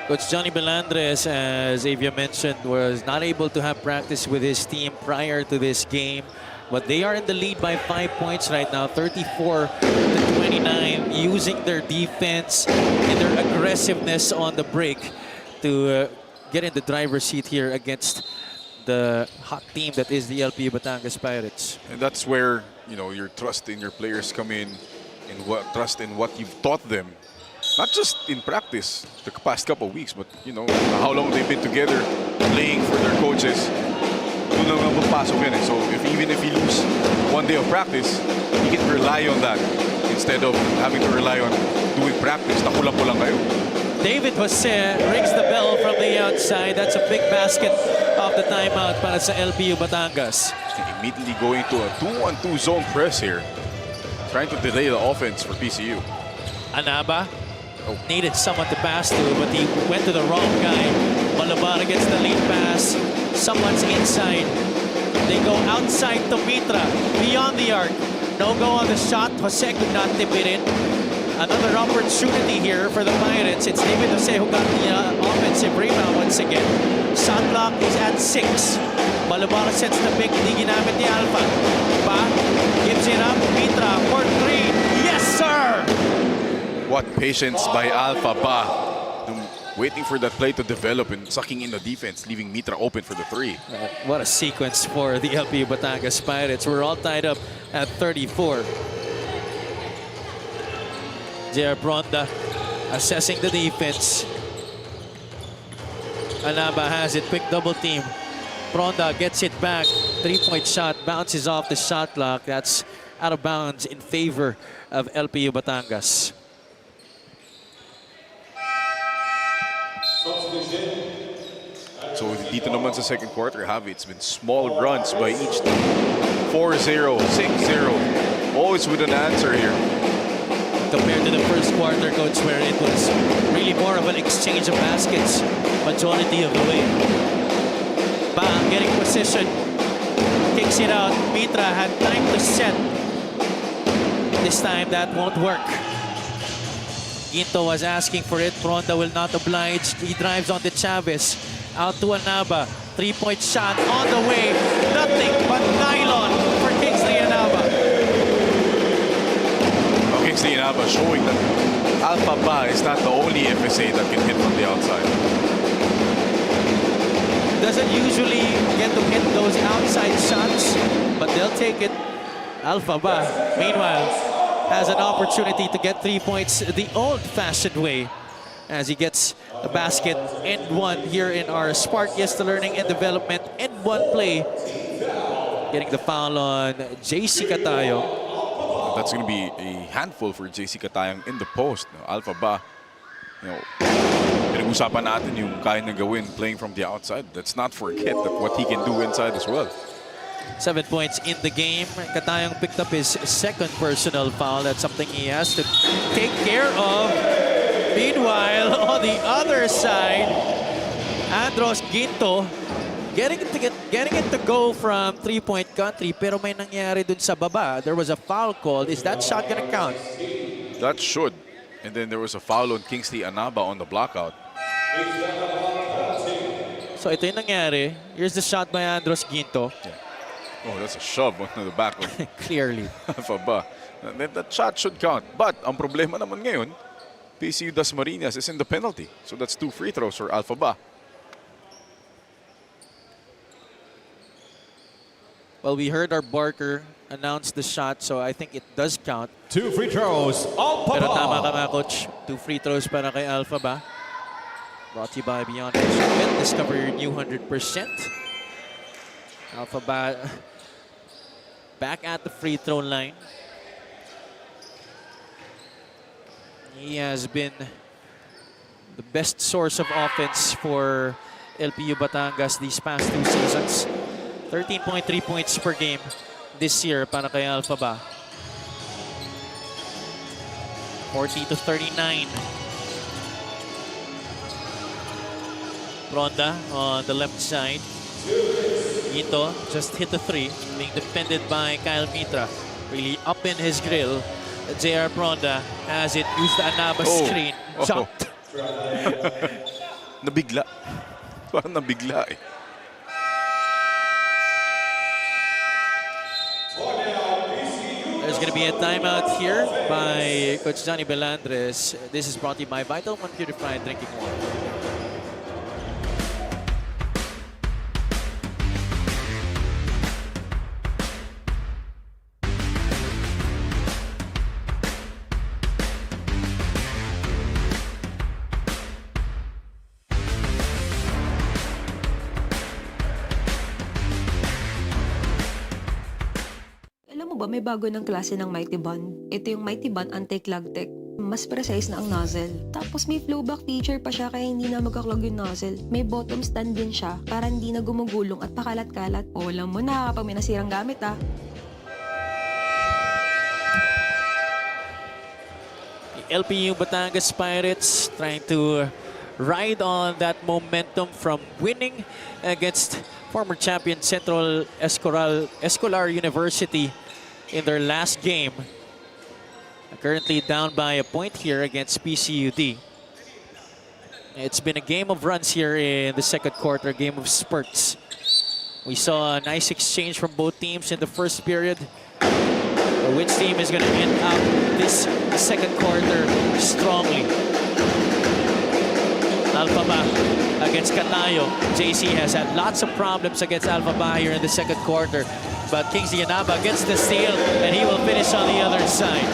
Speaker 6: Coach Johnny Belandres, as Avia mentioned, was not able to have practice with his team prior to this game. But they are in the lead by 5 points right now, 34-29, using their defense and their aggressiveness on the break to get in the driver's seat here against the hot team that is the LPU-Batangas Pirates.
Speaker 7: And that's where, you know, your trust in your players come in. trust in what you've taught them. Not just in practice the past couple of weeks, but you know how long they've been together playing for their coaches. Doon lang mapapasok yan eh. So even if you lose one day of practice, you can rely on that instead of having to rely on doing practice. Nakulang-kulang kayo.
Speaker 6: David Jose rings the bell from the outside. That's a big basket of the timeout para sa LPU Batangas.
Speaker 7: Immediately going to a 2-on-2 zone press here. Trying to delay the offense for PCU.
Speaker 6: Anaba needed someone to pass to, but he went to the wrong guy. Malabar gets the lead pass. Someone's inside. They go outside to Mitra, beyond the arc. No go on the shot. Jose could not tip it in. Another opportunity here for the Pirates. It's David Jose who got the offensive rebound once again. Shot clock is at 6. Malabar sets the pick. Hindi ginamit ni Alpha. Pa gives it up. Mitra for 3. Yes, sir!
Speaker 7: What patience by Alpha Ba. Waiting for that play to develop and sucking in the defense, leaving Mitra open for the 3.
Speaker 6: What a sequence for the LPU Batangas Pirates. We're all tied up at 34. J.R. Bronda assessing the defense. Anaba has it, quick double team. Bronda gets it back. 3-point shot, bounces off the shot clock. That's out of bounds in favor of LPU Batangas.
Speaker 7: So dito naman sa second quarter, Javi, it's been small runs by each team. 4-0, 6-0. Always with an answer here.
Speaker 6: Compared to the first quarter, Coach, where it was really more of an exchange of baskets majority of the way. Bang, getting position. Kicks it out. Mitra had time to set. This time, that won't work. Ginto was asking for it. Bronda will not oblige. He drives on to Chavez. Out to Anaba. 3-point shot on the way. Nothing but nylon for Kingsley Anaba.
Speaker 7: Kingsley Anaba showing that Alpha Ba is not the only FSA that can hit from the outside.
Speaker 6: Doesn't usually get to hit those outside shots, but they'll take it. Alpha Ba, meanwhile, has an opportunity to get 3 points the old-fashioned way as he gets the basket and one here in our Spark Yes to Learning and Development and one play. Getting the foul on JC Catayo.
Speaker 7: That's going to be a handful for JC Catayang in the post. Alpha Ba, you know, pinag-usapan natin yung kaya na gawin playing from the outside. Let's not forget that what he can do inside as well.
Speaker 6: 7 points in the game. Catayang picked up his second personal foul. That's something he has to take care of. Meanwhile, on the other side, Andros Ginto getting it to go from 3-point country, pero may nangyari dun sa baba. There was a foul called. Is that shot gonna count?
Speaker 7: That should. And then there was a foul on Kingsley Anaba on the blockout.
Speaker 6: So ito yung nangyari. Here's the shot by Andros Ginto.
Speaker 7: Yeah. Oh, that's a shove on the back of
Speaker 6: Clearly.
Speaker 7: Alpha Ba. And then that shot should count. But ang problema naman ngayon, PCU-Dasma is in the penalty. So that's 2 free throws for Alpha Ba.
Speaker 6: Well, we heard our Barker announce the shot, so I think it does count.
Speaker 8: 2 free throws. Alpha
Speaker 6: Pero tama ka
Speaker 8: Ba.
Speaker 6: nga, Coach. 2 free throws para kay Alpha Ba. Brought to you by Beyond Measurement. Discover your new 100%. Alpha Ba back at the free throw line. He has been the best source of offense for LPU Batangas these past 2 seasons. 13.3 points per game this year para kay Alpha Ba. 40-39. Bronda on the left side. Ito just hit the 3, being defended by Kyle Mitra. Really up in his grill. J.R. Bronda has it, used the Anaba screen. Jumped.
Speaker 7: Nabigla. Parang nabigla eh.
Speaker 6: There's going to be a timeout here by Coach Johnny Belandres. This is brought to you by Vital One Purified Drinking Water.
Speaker 3: Alam mo ba may bago ng klase ng Mighty Bond? Ito yung Mighty Bond Anti-Clog-Tech. Mas precise na ang nozzle. Tapos may flowback feature pa siya kaya hindi na magkaklog yung nozzle. May bottom stand din siya para hindi na gumugulong at pakalat-kalat. O alam mo na kapag may nasirang gamit
Speaker 6: LPU Batangas Pirates trying to ride on that momentum from winning against former champion Central Escolar University in their last game. Currently down by a point here against PCU-D. It's been a game of runs here in the second quarter, game of spurts. We saw a nice exchange from both teams in the first period. Which team is going to end up this second quarter strongly? Alphaba against Catayo. JC has had lots of problems against Alphaba here in the second quarter. But Kingsley Anaba gets the steal and he will finish on the other side.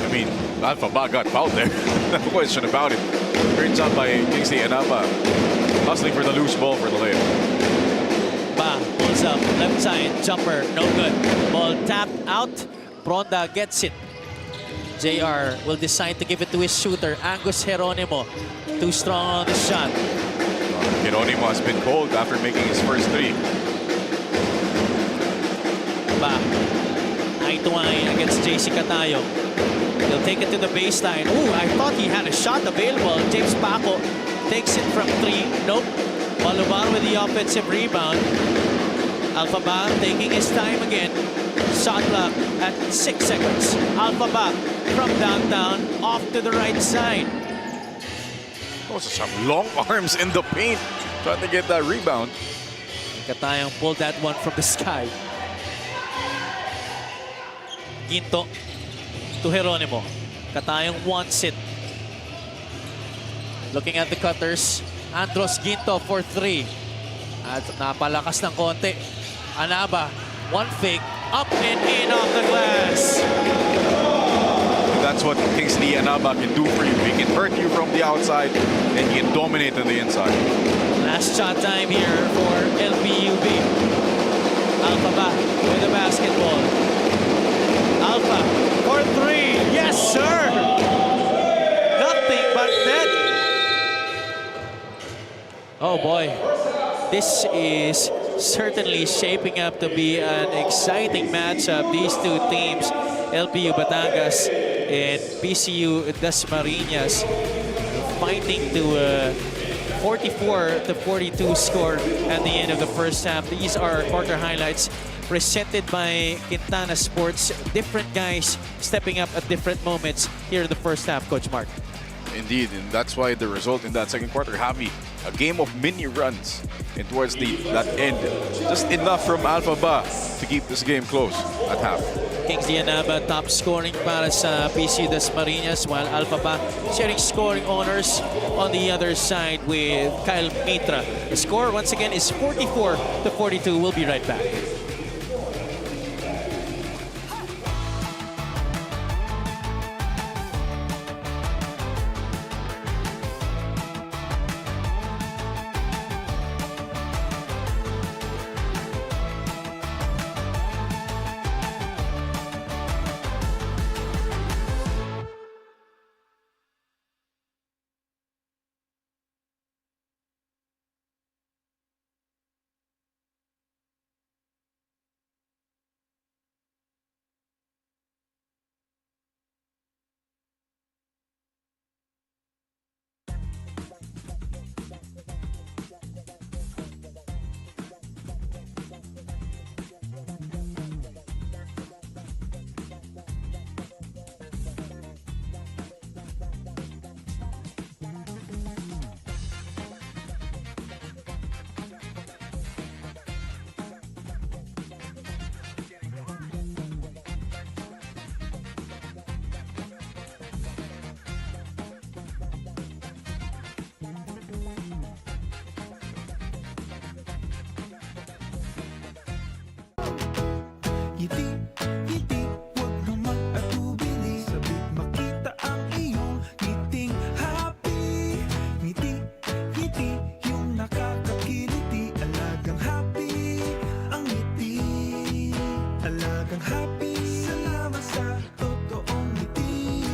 Speaker 7: I mean, Alphaba got fouled there. No question about it. Great job by Kingsley Anaba. Hustling for the loose ball for the layup.
Speaker 6: Ba pulls up, left side, jumper, no good. Ball tapped out, Bronda gets it. JR will decide to give it to his shooter, Angus Geronimo. Too strong on the shot.
Speaker 7: Geronimo has been cold after making his first three.
Speaker 6: Ba, eye to eye against JC Catayo. He'll take it to the baseline. Ooh, I thought he had a shot available. James Paco takes it from three. Nope. Malubar with the offensive rebound. Alphaba taking his time again. Shot clock at 6 seconds. Alphaba from downtown off to the right side.
Speaker 7: Those are some long arms in the paint trying to get that rebound.
Speaker 6: Katayang pulled that one from the sky. Ginto to Geronimo. Katayang wants it. Looking at the cutters. Andros Ginto for three. At napalakas ng konti. Anaba, one fake, up and in off the glass.
Speaker 7: That's what Kingsley Anaba can do for you. He can hurt you from the outside and he can dominate on the inside.
Speaker 6: Last shot time here for LPU-B. Alphaba with the basketball. Alpha for three. Yes, sir. Nothing but net. Oh boy, this is certainly shaping up to be an exciting matchup. These two teams, LPU Batangas and PCU-Dasma, fighting to a 44-42 score at the end of the first half. These are quarter highlights presented by Quintana Sports. Different guys stepping up at different moments here in the first half, Coach Mark.
Speaker 7: Indeed, and that's why the result in that second quarter, Javi, a game of mini runs. And towards that end, just enough from Alphaba to keep this game close at half.
Speaker 6: Kingsley Anaba top scoring para sa PCU-Dasma, while Alphaba sharing scoring honors on the other side with Kyle Mitra. The score once again is 44-42. We'll be right back.
Speaker 4: Talagang happy. Salamat sa totoong ngiti.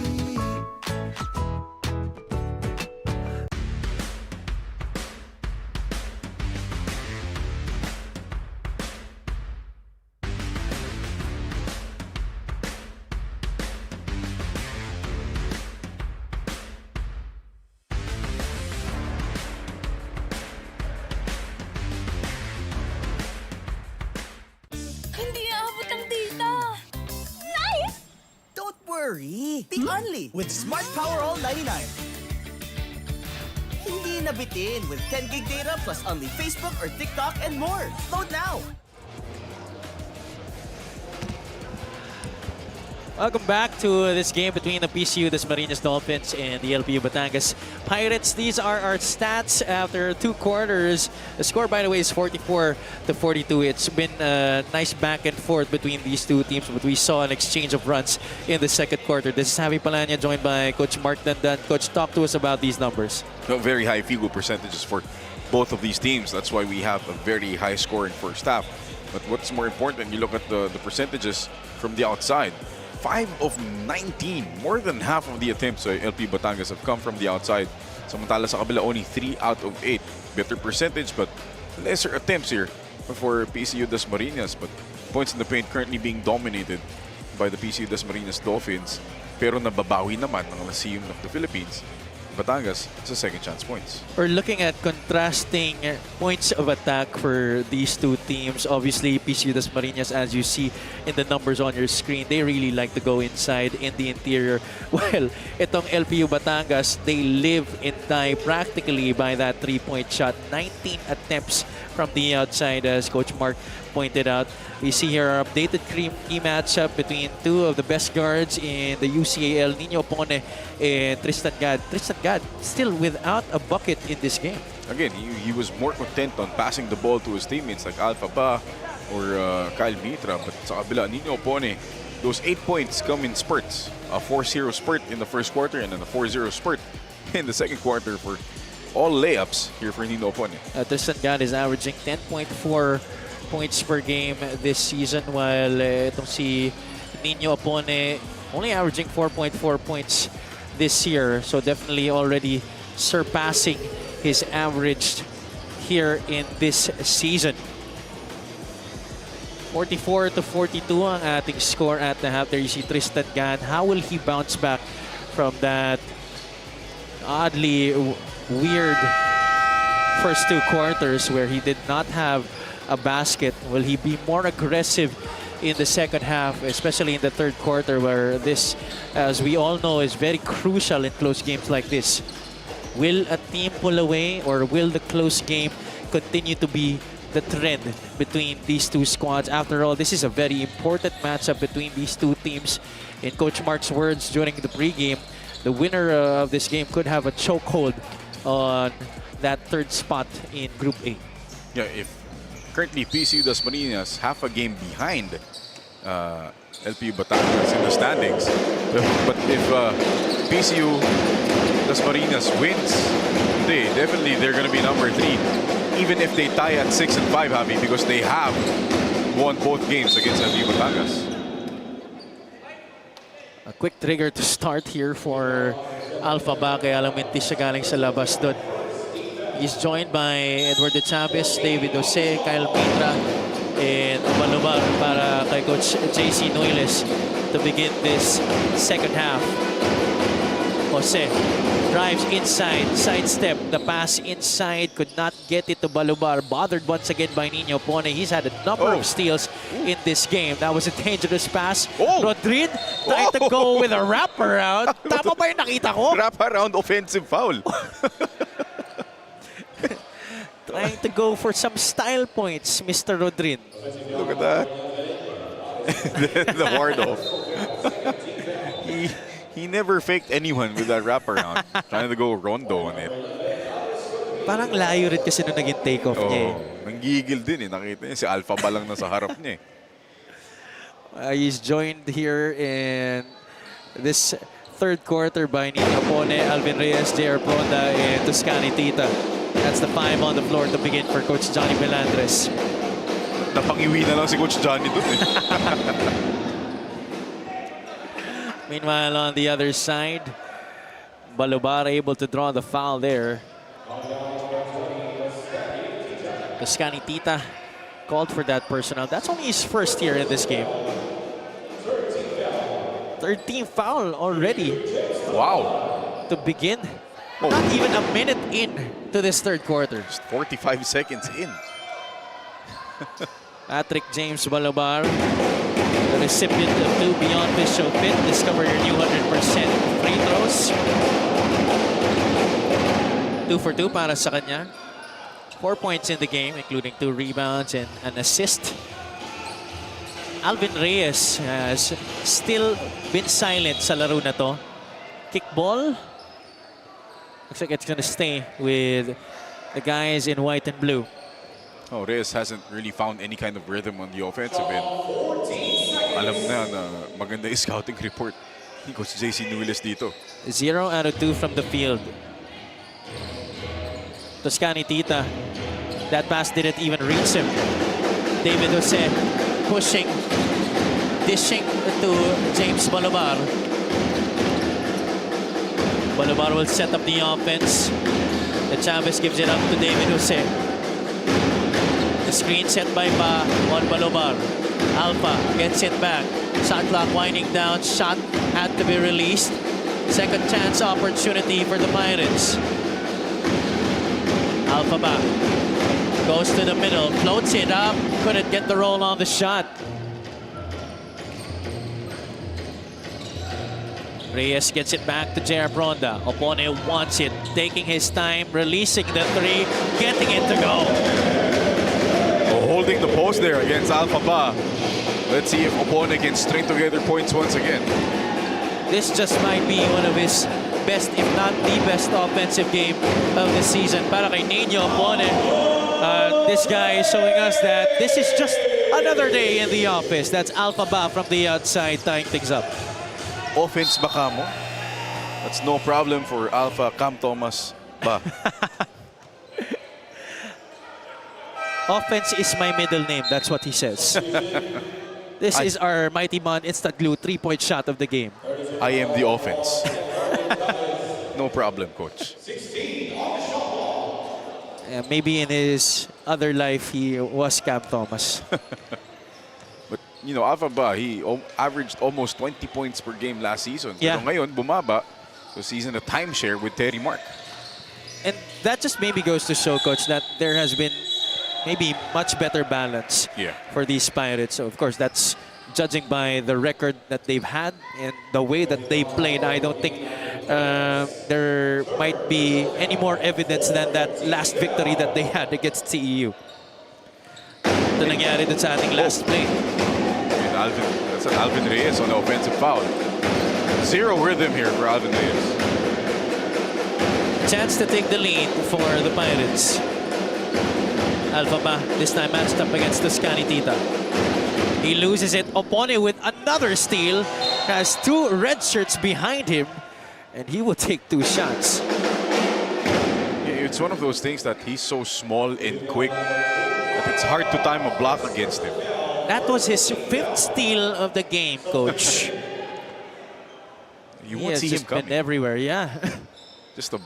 Speaker 5: Hindi aabot ang data. Nice!
Speaker 1: Don't worry. The only with Smart Power All 99. Hindi nabitin with 10 gig data plus only Facebook or TikTok and more. Load now.
Speaker 6: Welcome back to this game between the PCU-Dasma Dolphins and the LPU-Batangas Pirates. These are our stats after 2 quarters. The score, by the way, is 44-42. It's been a nice back and forth between these two teams, but we saw an exchange of runs in the second quarter. This is Javi Palanya, joined by Coach Mark Dandan. Coach, talk to us about these numbers.
Speaker 7: Very high field goal percentages for both of these teams. That's why we have a very high scoring first half. But what's more important, you look at the percentages from the outside. 5 of 19, more than half of the attempts by LPU-Batangas have come from the outside. Samantala sa kabila, only 3 out of 8. Better percentage, but lesser attempts here for PCU-Dasma. But points in the paint currently being dominated by the PCU-Dasma Dolphins. Pero nababawi naman ng Lyceum of the Philippines, Batangas, sa second chance points.
Speaker 6: We're looking at contrasting points of attack for these two teams. Obviously, PCU-Dasma, as you see in the numbers on your screen, they really like to go inside in the interior. Well, itong LPU-Batangas, they live and die practically by that 3-point shot. 19 attempts from the outside, as Coach Mark pointed out. We see here our updated key matchup between 2 of the best guards in the UCAL, Nino Opone and Tristan Gad. Tristan Gad still without a bucket in this game.
Speaker 7: Again, he was more content on passing the ball to his teammates like Alpha Ba or Kyle Mitra. But sa kabila, Nino Opone, those 8 points come in spurts. A 4-0 spurt in the first quarter and then a 4-0 spurt in the second quarter for all layups here for Nino Opone.
Speaker 6: Tristan Gad is averaging 10.4 points per game this season, while itong si Nino Opone only averaging 4.4 points this year. So definitely already surpassing his average here in this season. 44-42 ang ating score at the half. There you see Tristan Gad. How will he bounce back from that oddly weird first 2 quarters where he did not have a basket? Will he be more aggressive in the second half, especially in the third quarter, where this, as we all know, is very crucial in close games like this? Will a team pull away, or will the close game continue to be the trend between these two squads? After all, this is a very important matchup between these two teams. In Coach Mark's words during the pregame, the winner of this game could have a chokehold on that third spot in Group A.
Speaker 7: Yeah, if currently PCU-Dasma half a game behind LPU-Batangas in the standings. But if PCU-Dasma wins today, definitely they're going to be number 3. Even if they tie at 6 and 5, Javi, because they have won both games against LPU-Batangas.
Speaker 6: A quick trigger to start here for Alpha Ba, kaya lang mintis siya galing sa labas doon. He's joined by Edward De Chavez, David Jose, Kyle Mitra, and Balubar para kay Coach JC Noiles to begin this second half. Jose drives inside, sidestep, the pass inside, could not get it to Balubar. Bothered once again by Nino Opone. He's had a number of steals in this game. That was a dangerous pass. Rodrid trying to go with a wraparound. Tama ba yung nakita ko?
Speaker 7: Wraparound offensive foul.
Speaker 6: Trying to go for some style points, Mr. Rodrin.
Speaker 7: Look at that. The ward off. He never faked anyone with that wraparound. Trying to go rondo on it.
Speaker 6: Parang layo rin kasi nung naging take-off niya.
Speaker 7: Nanggigil din eh. Nakita niya si Alpha ba lang nasa harap niya eh.
Speaker 6: He's joined here in this third quarter by Nino Opone, Alvin Reyes, JR Pronda, and Toscani Tita. That's the 5 on the floor to begin for Coach Johnny Melandres.
Speaker 7: Napangiwi na lang si Coach Johnny dun eh.
Speaker 6: Meanwhile, on the other side, Balobar able to draw the foul there. Toscani Tita called for that personal. That's only his first year in this game. 13th foul already
Speaker 7: Wow.
Speaker 6: to begin.
Speaker 7: Oh.
Speaker 6: Not even a minute in to this third quarter.
Speaker 7: Just 45 seconds in.
Speaker 6: Patrick James Balobar, the recipient of 2 Beyond Visual Fit. Discover your new 100% free throws. 2 for 2 para sa kanya. 4 points in the game, including 2 rebounds and an assist. Alvin Reyes has still been silent sa laro na to. Kick ball. Looks like it's going to stay with the guys in white and blue.
Speaker 7: Oh, Reyes hasn't really found any kind of rhythm on the offensive end. Alam na maganda yung scouting report ni Coach JC Nules dito.
Speaker 6: 0 out of 2 from the field. Toscani Tita. That pass didn't even reach him. David Jose pushing, dishing to James Balobar. Balobar will set up the offense. The Chavez gives it up to David Jose. The screen set by Ba on Balobar. Alpha gets it back. Shot clock winding down. Shot had to be released. Second chance opportunity for the Pirates. Alpha Ba goes to the middle, floats it up, couldn't get the roll on the shot. Reyes gets it back to JR Bronda. Opone wants it, taking his time, releasing the 3, getting it to go.
Speaker 7: Oh, holding the post there against Alpha Ba. Let's see if Opone can string together points once again.
Speaker 6: This just might be one of his best, if not the best offensive game of the season. Para kay Nino Opone, this guy is showing us that this is just another day in the office. That's Alpha Ba from the outside tying things up.
Speaker 7: Offense baka mo? That's no problem for Alpha Cam Thomas Ba.
Speaker 6: Offense is my middle name. That's what he says. This is our Mighty Bond Instant Glue 3-point shot of the game.
Speaker 7: I am the offense. No problem, Coach.
Speaker 6: Maybe in his other life, he was Cam Thomas.
Speaker 7: But, you know, Alpha Ba, he averaged almost 20 points per game last season.
Speaker 6: Yeah.
Speaker 7: Pero ngayon, bumaba. So season a timeshare with Terry Mark.
Speaker 6: And that just maybe goes to show, Coach, that there has been maybe much better balance for these Pirates. So, of course, that's judging by the record that they've had and the way that they played. I don't think there might be any more evidence than that last victory that they had against CEU. Ito nangyari dun sa ating last play.
Speaker 7: And that's an Alvin Reyes on the offensive foul. Zero rhythm here for Alvin Reyes.
Speaker 6: Chance to take the lead for the Pirates. Alpha Ba, this time matched up against Toscani Tita. He loses it. Opone with another steal. Has 2 red shirts behind him. And he will take 2 shots.
Speaker 7: Yeah, it's one of those things that he's so small and quick that it's hard to time a block against him.
Speaker 6: That was his 5th steal of the game, Coach.
Speaker 7: You won't see him coming.
Speaker 6: Been everywhere, yeah.
Speaker 7: Just a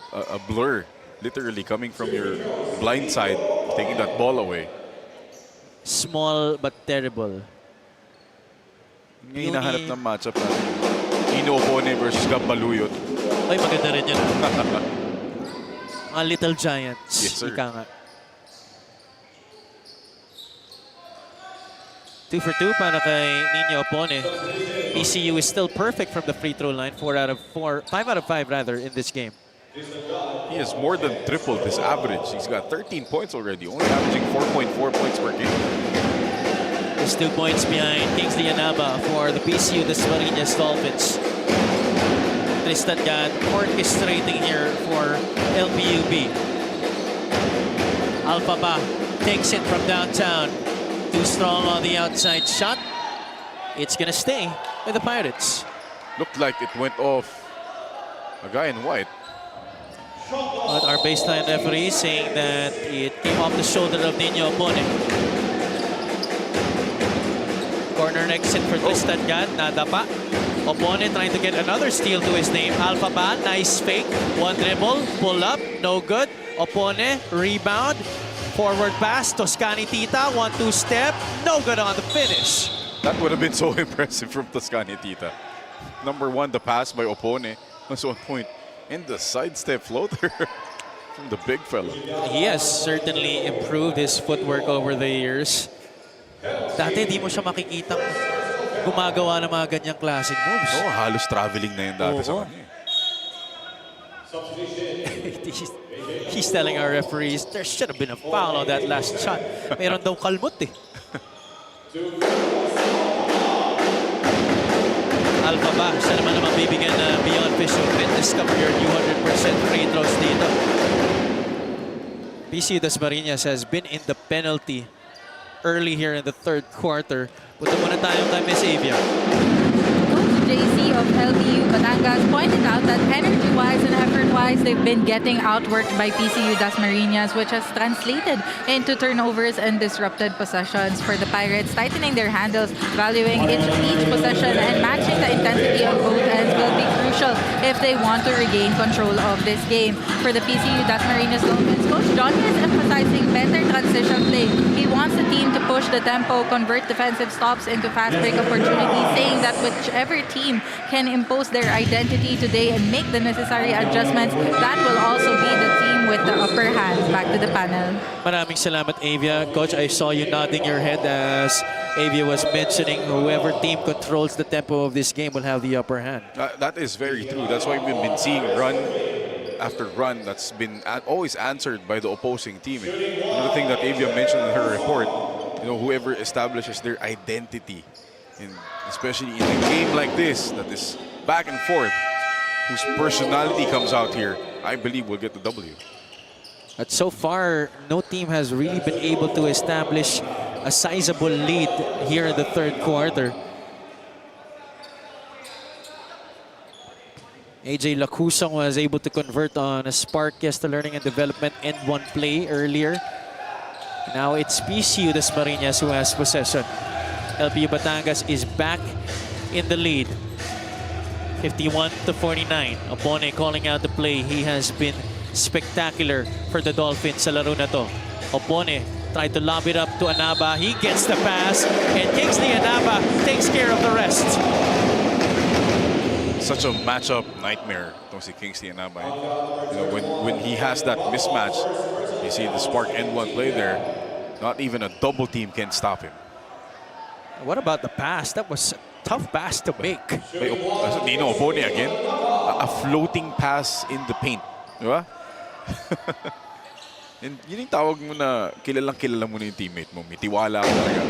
Speaker 7: blur, literally coming from your blind side, taking that ball away.
Speaker 6: Small but terrible.
Speaker 7: Yung hinahanap ng matchup natin. Ino Opone versus Gab Baluyot.
Speaker 6: Ay, maganda rin yun. Mga little giants.
Speaker 7: Yes, sir.
Speaker 6: Ika nga. 2 for 2 para kay Nino Opone. PCU is still perfect from the free throw line. 5 out of 5 rather in this game.
Speaker 7: He has more than tripled his average. He's got 13 points already, only averaging 4.4 points per game.
Speaker 6: He's 2 points behind Kingsley Anaba for the PCU-Dasma Dolphins. Tristan Gad orchestrating here for LPU-B. Alpha Ba takes it from downtown. Too strong on the outside shot. It's gonna stay with the Pirates.
Speaker 7: Looked like it went off a guy in white.
Speaker 6: But our baseline referee saying that it came off the shoulder of Nino Opone. Corner next in for Tristan Gan. Nadapa. Opponent trying to get another steal to his name. Alpha Ba, nice fake. One dribble, pull up, no good. Opponent, rebound. Forward pass, Toscani Tita, 1-2 step. No good on the finish.
Speaker 7: That would have been so impressive from Toscani Tita. Number one, the pass by Opone was on point. And the sidestep floater from the big fella.
Speaker 6: He has certainly improved his footwork over the years. Dati di mo siya makikita gumagawa ng mga ganyang klaseng moves.
Speaker 7: Oh, halos traveling na yun dati sa kanya.
Speaker 6: He's telling our referees there should have been a foul on that last shot. Meron daw kalmot eh. Alpha Ba, siya naman bibigyan na beyond visual fitness cover your 200% free throws dito. PCU-Dasma has been in the penalty early here in the third quarter. Punta muna tayong kay Miss Avia.
Speaker 9: Coach JC of LPU-Batangas pointed out that energy-wise and effort-wise, they've been getting outworked by PCU-Dasma, which has translated into turnovers and disrupted possessions for the Pirates, tightening their handles, valuing each possession, and matching the intensity on both ends will be crucial if they want to regain control of this game. For the PCU-Dasma Dolphins, Coach Johnny is emphasizing better transition play. He wants the team to push the tempo, convert defensive stops into fast break opportunities, saying that whichever team can impose their identity today and make the necessary adjustments, that will also be the team with the upper hand. Back to the panel.
Speaker 6: Maraming salamat, Avia. Coach, I saw you nodding your head as Avia was mentioning whoever team controls the tempo of this game will have the upper hand.
Speaker 7: That is very true. That's why we've been seeing run after run that's been always answered by the opposing team. Another thing that Avia mentioned in her report, you know, whoever establishes their identity, especially in a game like this that is back and forth, whose personality comes out here, I believe will get the W.
Speaker 6: But so far, no team has really been able to establish a sizable lead here in the third quarter. AJ Lacusong was able to convert on a Spark Fiesta Learning and Development end one play earlier. Now it's PCU-Dasma who has possession. LPU-Batangas is back in the lead. 51-49. Opone calling out the play. He has been spectacular for the Dolphins sa laro na to. Opone tried to lob it up to Anaba. He gets the pass, and Kingsley Anaba takes care of the rest.
Speaker 7: Such a matchup nightmare, itong si Kingsley Anaba. You know, when he has that mismatch, you see the Spark N1 play there, not even a double team can stop him.
Speaker 6: What about the pass? That was a tough pass to make.
Speaker 7: Nino Opone again, a floating pass in the paint. Diba? And yun yung tawag mo na kilalang-kilala mo na yung teammate mo. May tiwala ka talaga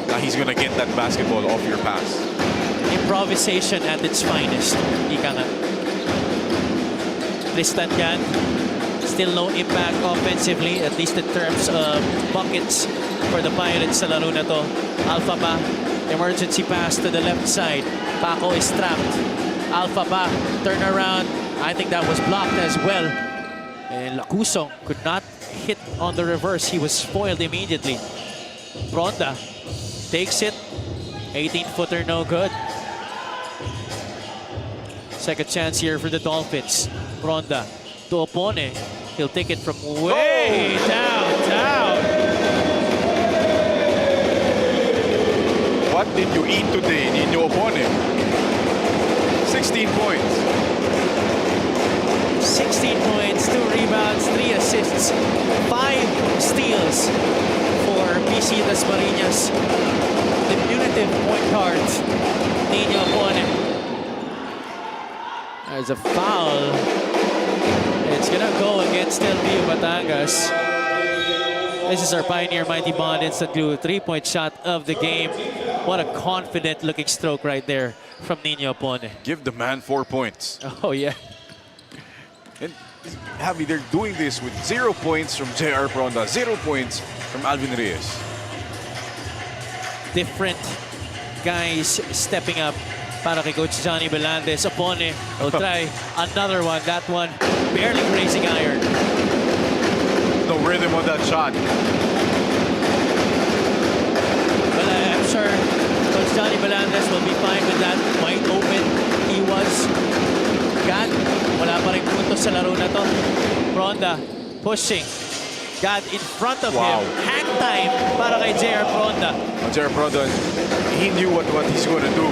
Speaker 7: na he's gonna get that basketball off your pass.
Speaker 6: Improvisation at its finest. Ika nga. Tristan Gan, still no impact offensively, at least in terms of buckets for the Pirates sa laro na to. Alpha Ba, emergency pass to the left side. Paco is trapped. Alpha Ba, turn around. I think that was blocked as well. And Lacusong could not hit on the reverse. He was spoiled immediately. Ronda takes it. 18-footer, no good. Second chance here for the Dolphins. Ronda to Opone. He'll take it from way downtown.
Speaker 7: What did you eat today, Nino Opone? 16 points.
Speaker 6: 16 points, 2 rebounds, 3 assists, 5 steals for PCU-Dasma. Diminutive point guard, Nino Opone. There's a foul. It's gonna go against LPU-Batangas. This is our Pioneer Mighty Bond Instant Glue 3-point shot of the game. What a confident looking stroke right there from Nino Opone.
Speaker 7: Give the man 4 points.
Speaker 6: Oh yeah.
Speaker 7: And Javi, they're doing this with 0 points from J.R. Pronda, 0 points from Alvin Reyes.
Speaker 6: Different guys stepping up para kay Coach Johnny Belandes. Opone will try another one. That one barely grazing iron.
Speaker 7: No rhythm on that shot.
Speaker 6: Well, I'm sure Coach Johnny Melendez will be fine with that. Wide open he was. God, wala pa rin puntos sa laro na to. Ronda pushing. God in front of him. Hang time para kay J.R. Ronda.
Speaker 7: J.R. Ronda, he knew what he's going to do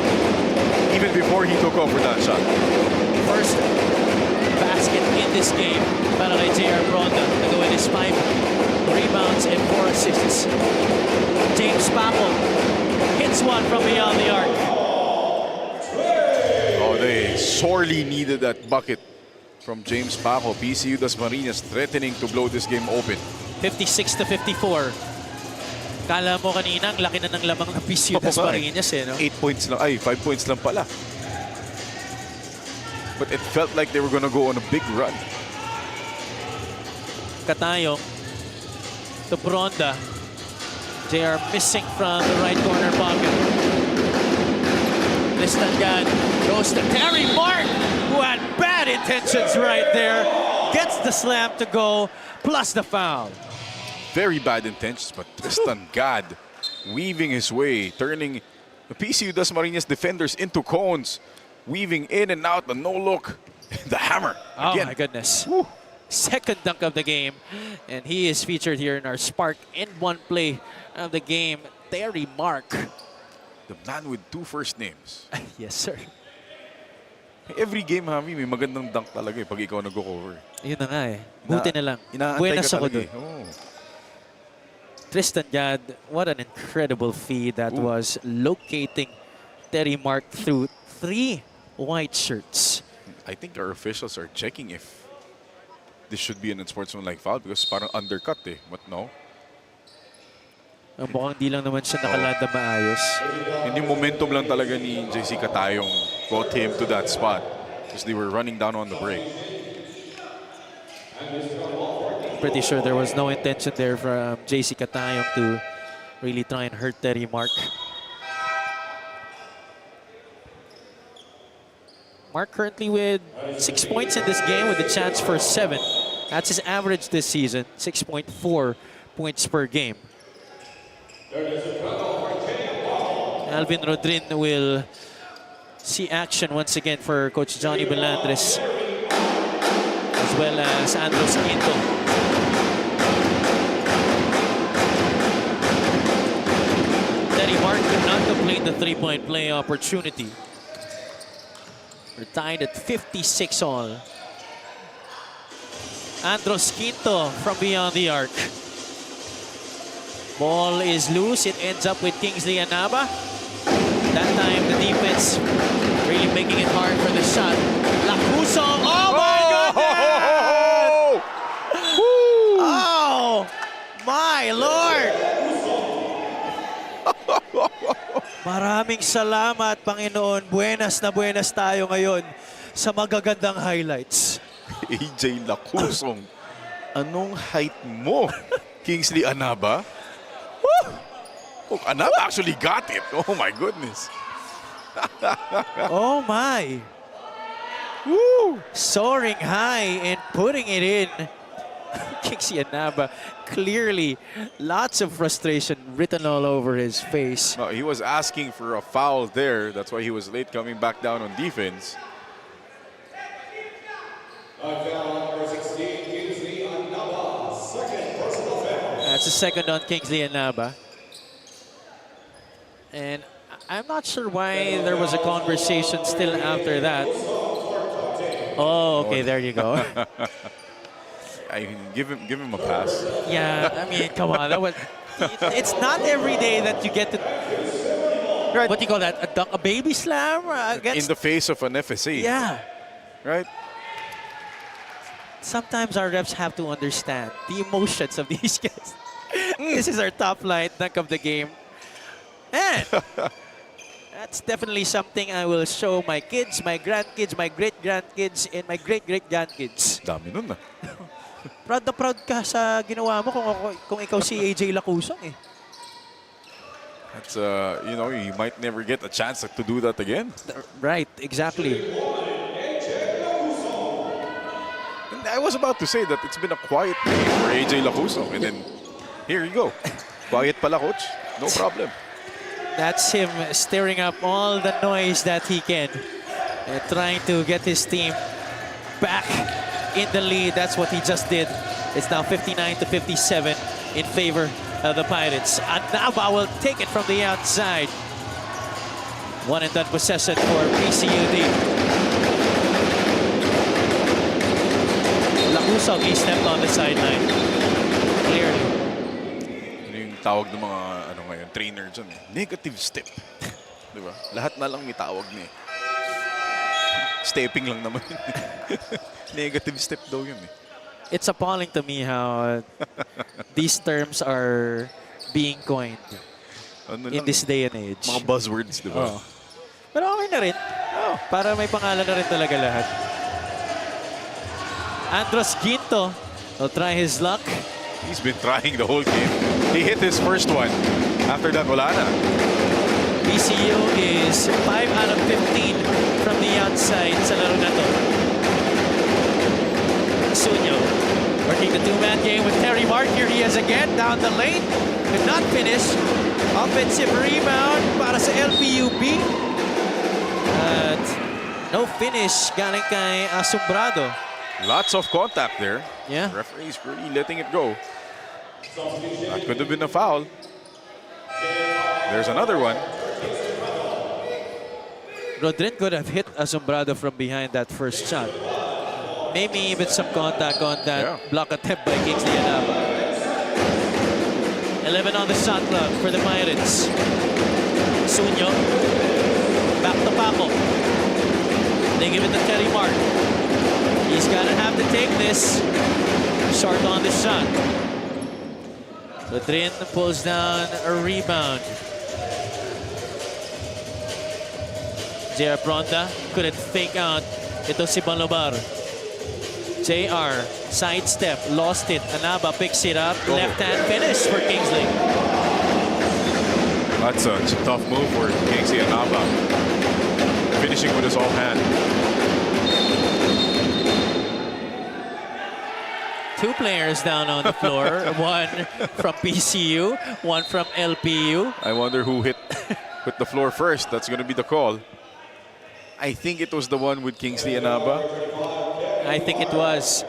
Speaker 7: even before he took over that shot.
Speaker 6: First basket in this game para kay J.R. Ronda. Nagawin is 5 rebounds and 4 assists. James Paco hits one from beyond the arc.
Speaker 7: Oh, they sorely needed that bucket from James Paco. PCU-Dasma threatening to blow this game open.
Speaker 6: 56-54. Kala mo kanina, ang laki na ng lamang ng PCU-Dasma eh, no?
Speaker 7: 8 points lang, 5 points lang pala. But it felt like they were gonna go on a big run.
Speaker 6: Katayong to Ronda. They are missing from the right corner pocket. Tristan Gad goes to Terry Mark, who had bad intentions right there. Gets the slam to go, plus the foul.
Speaker 7: Very bad intentions, but Tristan Gad weaving his way, turning the PCU-Dasma defenders into cones, weaving in and out, the no-look, the hammer. Again.
Speaker 6: Oh my goodness.
Speaker 7: Woo.
Speaker 6: Second dunk of the game, and he is featured here in our Spark in one play of the game. Terry Mark.
Speaker 7: The man with 2 first names.
Speaker 6: Yes, sir.
Speaker 7: Every game, Hami, may magandang dunk talaga pag ikaw nag-cover.
Speaker 6: Yun na nga eh. Buti na lang.
Speaker 7: Inaantay
Speaker 6: Buenas
Speaker 7: ka
Speaker 6: ako
Speaker 7: talaga
Speaker 6: dun.
Speaker 7: Oh.
Speaker 6: Tristan Gad, what an incredible feed that was, locating Terry Mark through 3 white shirts.
Speaker 7: I think our officials are checking if this should be an unsportsmanlike foul because parang undercut eh. But no.
Speaker 6: Mukhang di lang naman siya nakalada maayos.
Speaker 7: Hindi momentum lang talaga ni JC Katayong brought him to that spot because they were running down on the break.
Speaker 6: Pretty sure there was no intention there from JC Katayong to really try and hurt Terry Mark. Mark currently with 6 points in this game with a chance for 7. That's his average this season, 6.4 points per game. Alvin Rodrin will see action once again for Coach Johnny Belandres, as well as Andros Quinto. Terry Mark could not complete the 3-point play opportunity. We're tied at 56 all. Andros Quinto from beyond the arc. Ball is loose. It ends up with Kingsley Anaba. That time the defense really making it hard for the shot. Lacuso. Oh my goodness! Oh my Lord! Maraming salamat, Panginoon. Buenas na buenas tayo ngayon sa magagandang highlights.
Speaker 7: AJ Lacusong, anong height mo? Kingsley Anaba? Oh, Anaba actually got it. Oh my goodness.
Speaker 6: Oh my. Woo! Soaring high and putting it in. Kingsley Anaba, clearly lots of frustration written all over his face.
Speaker 7: No, he was asking for a foul there. That's why he was late coming back down on defense.
Speaker 6: That's a second on Kingsley Anaba. And I'm not sure why there was a conversation still after that. Oh, okay, there you go.
Speaker 7: I give him a pass.
Speaker 6: Yeah, I mean, come on. That was, it's not every day that you get to,
Speaker 7: Right.
Speaker 6: what do you call that? A baby slam against?
Speaker 7: In the face of an FSA.
Speaker 6: Yeah.
Speaker 7: Right?
Speaker 6: Sometimes our refs have to understand the emotions of these guys. This is our top line dunk of the game. And that's definitely something I will show my kids, my grandkids, my great-grandkids, and my great-great-grandkids.
Speaker 7: Dami nun na.
Speaker 6: Proud na proud ka sa ginawa mo kung ikaw si AJ Lacusong eh.
Speaker 7: That's, you know, you might never get a chance to do that again.
Speaker 6: Right, exactly.
Speaker 7: And I was about to say that it's been a quiet day for AJ Lacusong. And then, here you go. Quiet pala, coach. No problem.
Speaker 6: That's him stirring up all the noise that he can. And trying to get his team back in the lead. That's what he just did. It's now 59-57 in favor of the Pirates. Anaba will take it from the outside. One and done possession for PCU-D. Lakusog, he stepped on the sideline. Clearly.
Speaker 7: Ano yung tawag ng mga ngayon, trainer dyan? Negative step. Diba? Lahat na lang may tawag niya. Stepping lang naman yun. Negative step daw yun eh.
Speaker 6: It's appalling to me how these terms are being coined in this day and age.
Speaker 7: Mga buzzwords, di ba?
Speaker 6: Oh. Pero okay na rin. Para may pangalan na rin talaga lahat. Andros Ginto will try his luck.
Speaker 7: He's been trying the whole game. He hit his first one. After that, wala na.
Speaker 6: PCU is 5 out of 15 from the outside sa laro na to. Sunyo working the two-man game with Terry Mark. Here he is again down the lane. Could not finish. Offensive rebound para sa LPU-B. At no finish galing kay Asombrado.
Speaker 7: Lots of contact there.
Speaker 6: Yeah.
Speaker 7: Referee's really letting it go. That could have been a foul. There's another one.
Speaker 6: Rodrin could have hit Asombrado from behind that first shot. Maybe even some contact on that block attempt by Kingsley Anaba. 11 on the shot clock for the Pirates. Sunyo. Back to Paco. They give it to Terry Mark. He's gonna have to take this. Short on the shot. Rodrin pulls down a rebound. JR Bronda couldn't fake out. Ito si Balobar. JR, sidestep, lost it. Anaba picks it up. Left-hand finish for Kingsley.
Speaker 7: That's a tough move for Kingsley Anaba. Finishing with his off hand.
Speaker 6: Two players down on the floor. One from PCU, one from LPU.
Speaker 7: I wonder who hit the floor first. That's going to be the call. I think it was the one with Kingsley Anaba.
Speaker 6: I think it was.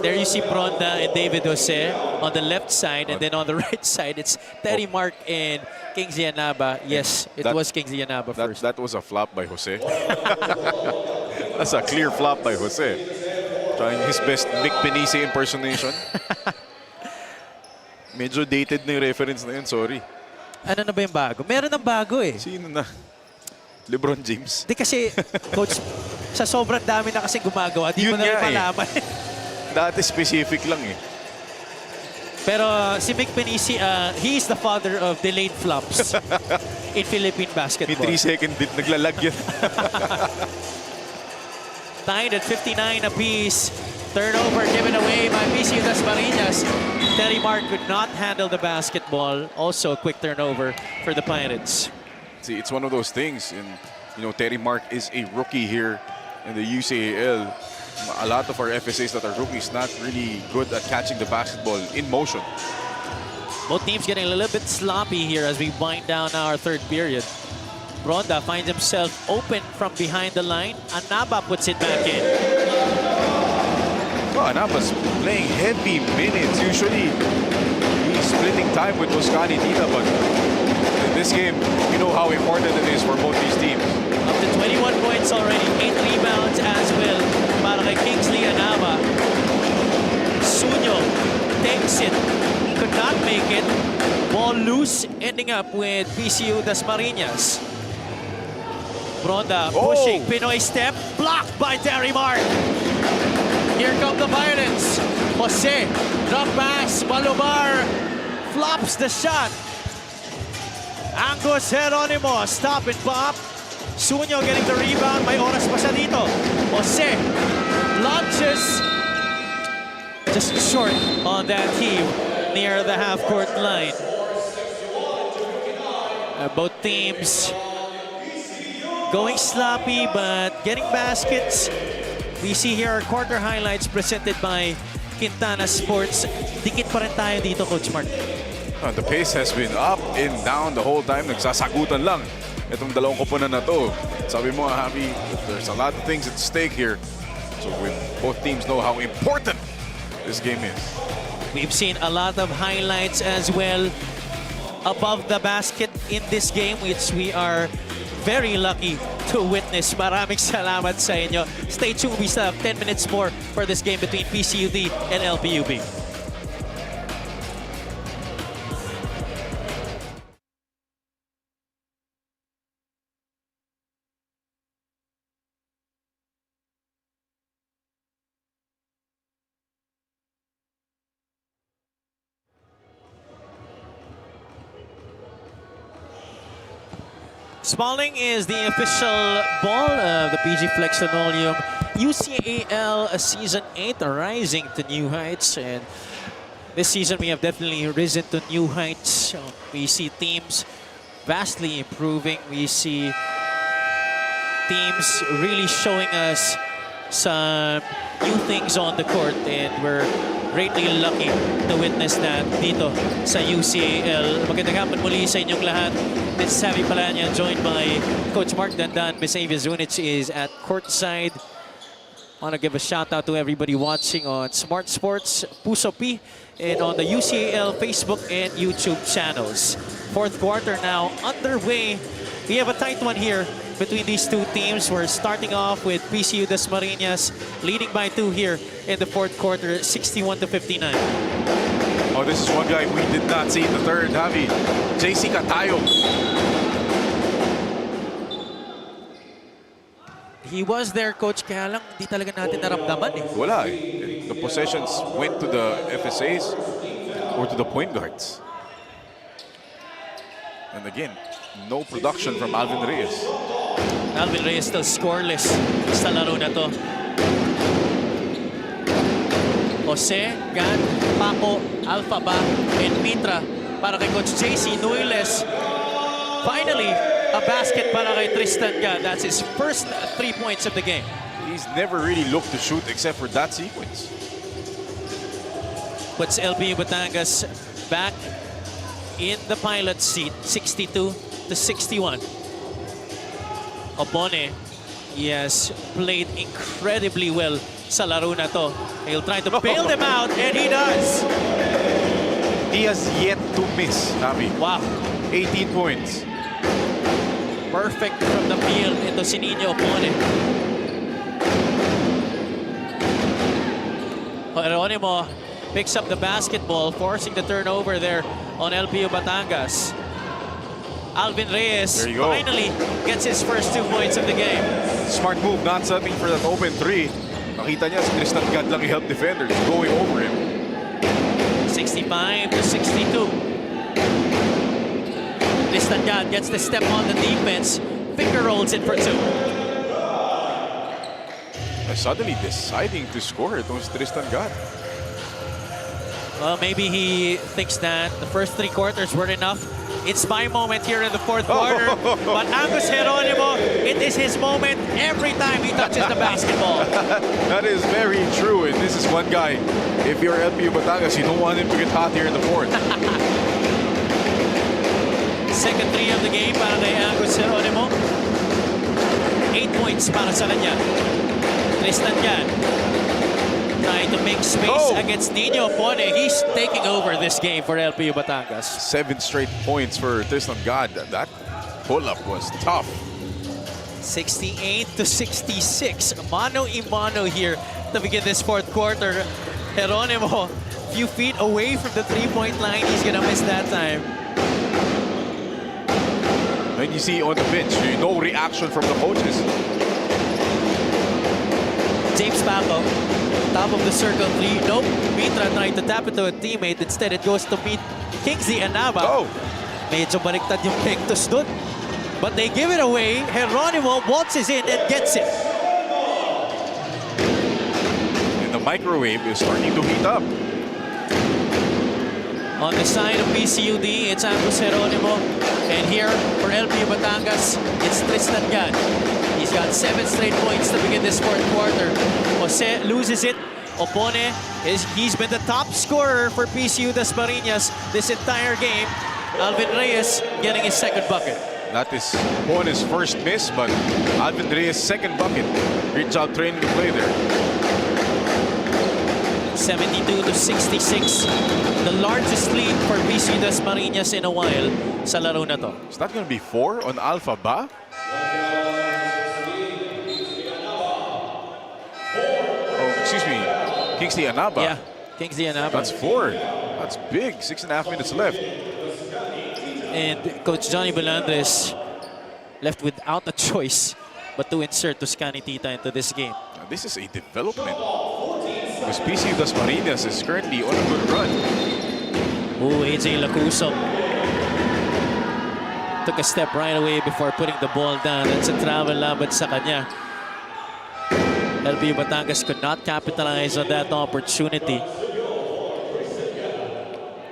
Speaker 6: There you see Bronda and David Jose on the left side, and then on the right side, it's Terry Mark and Kingsley Anaba. Yes, it was Kingsley Anaba first.
Speaker 7: That was a flop by Jose. That's a clear flop by Jose. Trying his best Nick Penisi impersonation. Medyo dated na yung reference na yun, sorry.
Speaker 6: Ano na ba yung bago? Meron ng bago eh.
Speaker 7: Sino na? LeBron James?
Speaker 6: Di kasi, Coach, sa sobrang dami na kasi gumagawa, di mo na rin malaman.
Speaker 7: Dati specific lang eh.
Speaker 6: Pero si Mick Penisi, he is the father of delayed flops in Philippine basketball.
Speaker 7: May 3-second bit, naglalag yun.
Speaker 6: Tied at 59 apiece. Turnover given away by PCU-Dasma. Terry Mark could not handle the basketball. Also a quick turnover for the Pirates.
Speaker 7: See, it's one of those things. And, you know, Terry Mark is a rookie here in the UCAL. A lot of our FSAs that are rookies not really good at catching the basketball in motion.
Speaker 6: Both teams getting a little bit sloppy here as we wind down our third period. Bronda finds himself open from behind the line. Anaba puts it back in.
Speaker 7: Well, Anaba's playing heavy minutes. Usually, he's splitting time with Toscani Tita, but in this game, you know how important it is for both these teams.
Speaker 6: Up to 21 points already, 8 rebounds as well para kay Kingsley Anaba. Sunyo takes it, could not make it. Ball loose, ending up with PCU-Dasma. Bronda pushing, Pinoy step, blocked by Terry Mark. Here come the Pirates. Jose, drop pass, Balobar flops the shot. Angus Geronimo, stop and pop. Sunyo getting the rebound, may oras pa siya dito. Jose launches just short on that heave near the half-court line. Both teams going sloppy but getting baskets. We see here our quarter highlights presented by Quintana Sports. Dikit pa rin tayo dito, Coach Mark.
Speaker 7: The pace has been up and down the whole time. Nagsasagutan lang itong dalawang koponan na to. Sabi mo, Javi, there's a lot of things at stake here. So both teams know how important this game is.
Speaker 6: We've seen a lot of highlights as well above the basket in this game, which we are very lucky to witness. Maraming salamat sa inyo. Stay tuned. We still have 10 minutes more for this game between PCU-D and LPU-B. Smalling is the official ball of the PG Flex Linoleum UCAL Season 8, rising to new heights. And this season we have definitely risen to new heights. We see teams vastly improving. We see teams really showing us some new things on the court, and we're greatly lucky to witness that dito sa UCAL. Magandang hapon muli sa inyong lahat. This is Javi Palanya, joined by Coach Mark Dandan. Miss Avi Zunic is at courtside. I want to give a shout out to everybody watching on Smart Sports, Puso P, and on the UCAL Facebook and YouTube channels. Fourth quarter now underway. We have a tight one here between these two teams. We're starting off with PCU-Dasma leading by 2 here in the fourth quarter, 61-59.
Speaker 7: Oh, this is one guy we did not see in the third, Javi. JC Catayo.
Speaker 6: He was there, Coach, kaya lang di talaga natin naramdaman eh.
Speaker 7: Wala eh. The possessions went to the FSAs or to the point guards. And again, no production from Alvin Reyes.
Speaker 6: Alvin Reyes still scoreless sa laro na to. Jose, Gan, Paco, Alpha Ba, and Mitra para kay Coach JC Nueles. Finally, a basket para kay Tristan Gan. That's his first 3 points of the game.
Speaker 7: He's never really looked to shoot except for that sequence.
Speaker 6: Puts LPU-Batangas back in the pilot seat, 62-61. Obone, he has played incredibly well sa laro na to. He'll try to bail them out, and he does.
Speaker 7: He has yet to miss, Javi.
Speaker 6: Wow.
Speaker 7: 18 points.
Speaker 6: Perfect from the field into Sinino Obone. Geronimo picks up the basketball, forcing the turnover there on LPU-Batangas. Alvin Reyes finally gets his first 2 points of the game.
Speaker 7: Smart move, not settling for that open 3. Nakita niya si Tristan Gad lang i-help defenders, going over him.
Speaker 6: 65-62. Tristan Gad gets the step on the defense, finger rolls it for 2.
Speaker 7: Suddenly deciding to score itong si Tristan Gad.
Speaker 6: Well, maybe he thinks that the first 3 quarters were enough. It's my moment here in the fourth quarter. But Agus Geronimo, it is his moment every time he touches the basketball.
Speaker 7: That is very true. And this is one guy, if you're LPU-Batangas, you don't want him to get hot here in the fourth.
Speaker 6: Second 3 of the game para kay Agus Geronimo. 8 points para sa kanya. Tristan Gan trying to make space against Nino Pone. He's taking over this game for LPU-Batangas.
Speaker 7: 7 straight points for Tristan Gad. That pull-up was tough.
Speaker 6: 68-66. Mano-a-mano here to begin this fourth quarter. Geronimo, a few feet away from the 3-point line. He's gonna miss that time.
Speaker 7: When you see on the bench, no reaction from the coaches.
Speaker 6: James Paco, top of the circle 3. Nope. Mitra trying to tap it to a teammate. Instead, it goes to meet Kingsley Anaba. Medyo baliktad yung Pectus dun. But they give it away. Geronimo waltzes in and gets it.
Speaker 7: And the microwave is starting to heat up.
Speaker 6: On the side of PCU-D, it's Agus Geronimo. And here for LPU-Batangas, it's Tristan Gan. He's got 7 straight points to begin this fourth quarter. Jose loses it. Opone, he's been the top scorer for PCU-Dasma this entire game. Alvin Reyes getting his second bucket.
Speaker 7: That is Juan's first miss, but Alvin Reyes' second bucket. Great job training the play there.
Speaker 6: 72-66. The largest lead for PCU-Dasma in a while sa laro na to.
Speaker 7: Is that going to be 4 on Alpha Ba? Oh, excuse me. Kingsley Anaba.
Speaker 6: Yeah, Kingsley Anaba.
Speaker 7: That's 4. That's big. 6.5 minutes left.
Speaker 6: And Coach Johnny Belandres left without a choice but to insert Tuscany Tita into this game.
Speaker 7: Now, this is a development. Because PCU-Dasma is currently on a good run.
Speaker 6: Ooh, AJ Lacuso took a step right away before putting the ball down. That's a travel laban sa kanya. LPU-Batangas could not capitalize on that opportunity.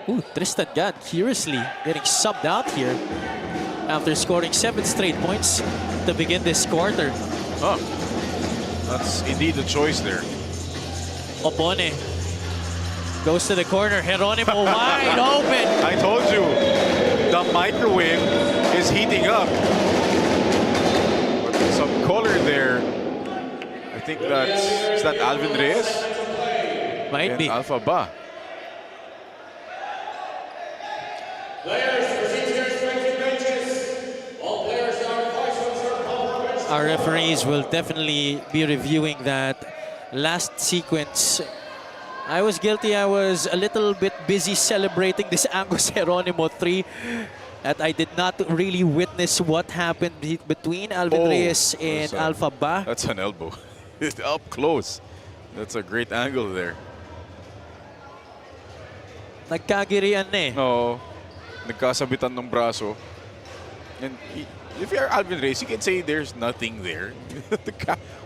Speaker 6: Ooh, Tristan Gad curiously getting subbed out here after scoring 7 straight points to begin this quarter.
Speaker 7: Oh, that's indeed the choice there.
Speaker 6: Opone goes to the corner. Geronimo wide open.
Speaker 7: I told you, the microwave is heating up. But some color there. I think is that Alvin Reyes?
Speaker 6: Might be.
Speaker 7: Alpha Ba.
Speaker 6: Our referees will definitely be reviewing that last sequence. I was guilty. I was a little bit busy celebrating this Angus Geronimo 3 that I did not really witness what happened between Alvin Reyes and Alpha Ba.
Speaker 7: That's an elbow. It's up close. That's a great angle there.
Speaker 6: Nagkagirian na eh.
Speaker 7: No, nagkasabitan ng braso. And if you're Alvin Reyes, you can say there's nothing there.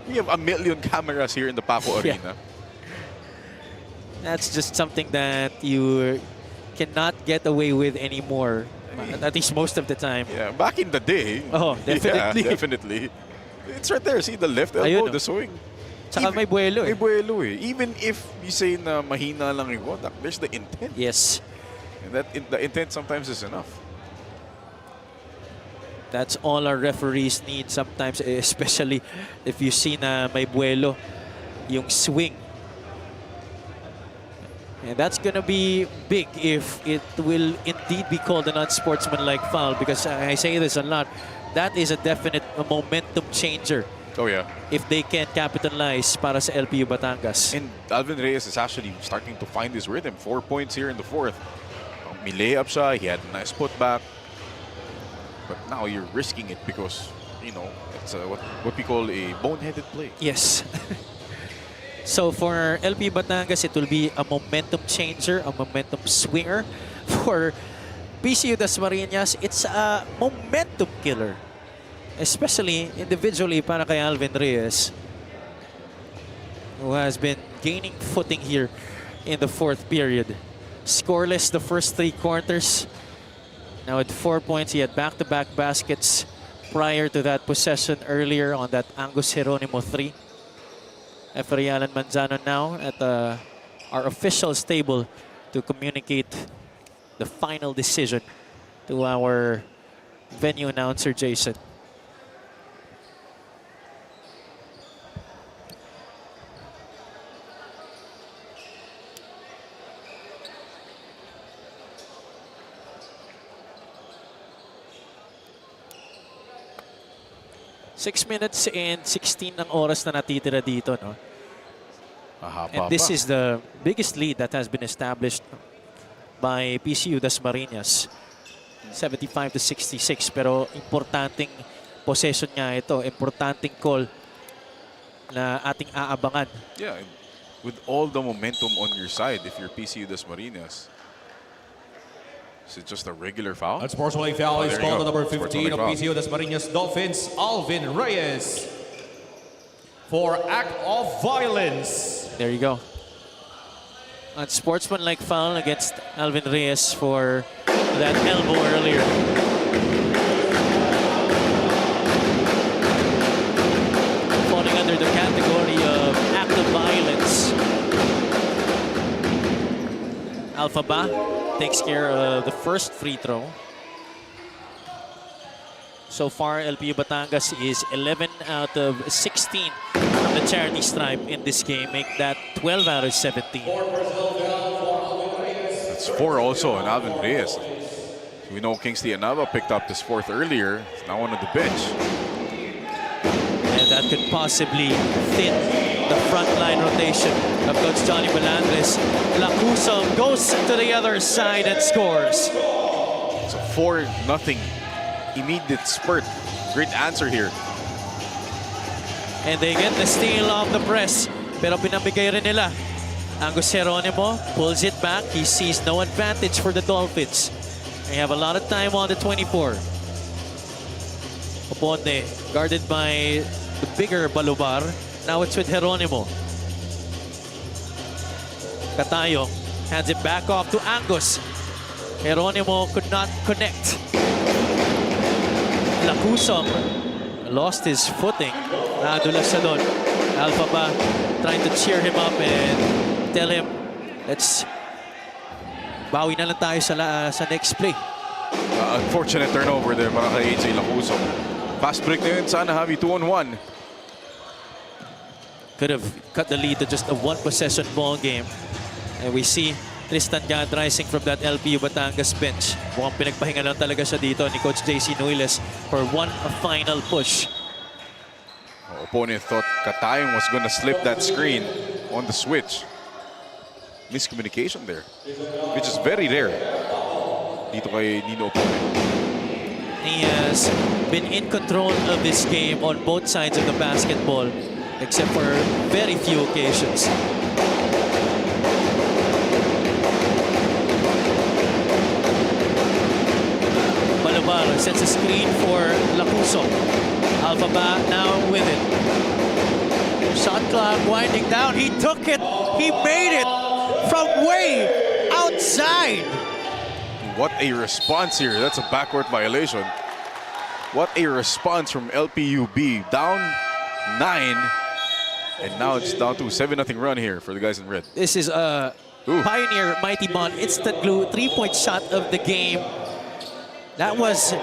Speaker 7: We have a million cameras here in the Paco Arena.
Speaker 6: That's just something that you cannot get away with anymore. At least most of the time.
Speaker 7: Yeah, back in the day.
Speaker 6: Oh, definitely.
Speaker 7: Yeah, definitely. It's right there. See the left elbow,
Speaker 6: Ayun,
Speaker 7: the swing.
Speaker 6: Tsaka may buwelo eh.
Speaker 7: May buwelo eh. Even if you say na mahina lang yung contact, there's the intent.
Speaker 6: Yes.
Speaker 7: And the intent sometimes is enough.
Speaker 6: That's all our referees need sometimes, especially if you see na may buwelo yung swing. And that's going to be big if it will indeed be called an unsportsmanlike foul, because I say this a lot. That is a definite momentum changer.
Speaker 7: Oh, yeah.
Speaker 6: If they can capitalize para sa LPU-Batangas.
Speaker 7: And Alvin Reyes is actually starting to find his rhythm. 4 points here in the fourth. May layup siya. He had a nice putback. But now you're risking it because, you know, it's what we call a boneheaded play.
Speaker 6: Yes. So for LPU-Batangas, it will be a momentum changer, a momentum swinger. For PCU-Dasma, it's a momentum killer. Especially individually para kay Alvin Reyes, who has been gaining footing here in the fourth period. Scoreless the first 3 quarters. Now at 4 points, he had back-to-back baskets prior to that possession earlier on that Angus Geronimo 3. Referee Alan Manzano now at our officials table to communicate the final decision to our venue announcer, Jason. Six minutes and 16 ang oras na natitira dito, no? And this is the biggest lead that has been established by PCU-Dasma 75-66. Pero importanteng possession nga ito. Importanteng call na ating aabangan.
Speaker 7: Yeah, with all the momentum on your side, if you're PCU-Dasma, is it just a regular foul?
Speaker 8: Unsportsmanlike foul is called on number 15 of
Speaker 7: foul.
Speaker 8: PCU-Dasma Dolphins, Alvin Reyes, for act of violence.
Speaker 6: There you go. Unsportsmanlike foul against Alvin Reyes for that elbow earlier. Falling under the category of act of violence. Alpha Ba takes care of the first free throw. So far, LPU-Batangas is 11 out of 16 from the charity stripe in this game. Make that 12 out of 17.
Speaker 7: That's 4 also on Alvin Reyes. We know Kingsley Anava picked up this 4th earlier. He's now on the bench.
Speaker 6: And that could possibly thin the front line rotation of Coach Johnny Belandres. Lacuso goes to the other side and scores.
Speaker 7: So 4-0 immediate spurt. Great answer here.
Speaker 6: And they get the steal off the press. Pero pinamigay rin nila. Angus Geronimo pulls it back. He sees no advantage for the Dolphins. They have a lot of time on the 24. Oponte guarded by the bigger Balubar. Now it's with Geronimo. Catayo hands it back off to Angus. Geronimo could not connect. Lacusong lost his footing. Nadulas na doon. Alpha ba trying to cheer him up and tell him, let's bawi na lang tayo sa next play.
Speaker 7: Unfortunate turnover there para kay AJ Lacusong. Fast break na yun. Sana have you 2-on-1.
Speaker 6: Could have cut the lead to just a 1-possession ball game. And we see Tristan Gad rising from that LPU Batangas bench. Mukhang pinagpahinga lang talaga siya dito ni Coach JC Nuiles for one final push.
Speaker 7: Opponent thought Katayong was gonna slip that screen on the switch. Miscommunication there, which is very rare dito kay Nino Opponent.
Speaker 6: He has been in control of this game on both sides of the basketball, except for very few occasions. Balubar sets a screen for Lacuso. Alpha Ba now with it. Shot clock winding down. He took it. He made it from way outside.
Speaker 7: What a response here. That's a backcourt violation. What a response from LPU-B. Down 9. And now it's down to a 7-0 run here for the guys in red.
Speaker 6: This is a Pioneer Mighty Bond instant glue 3-point shot of the game. That was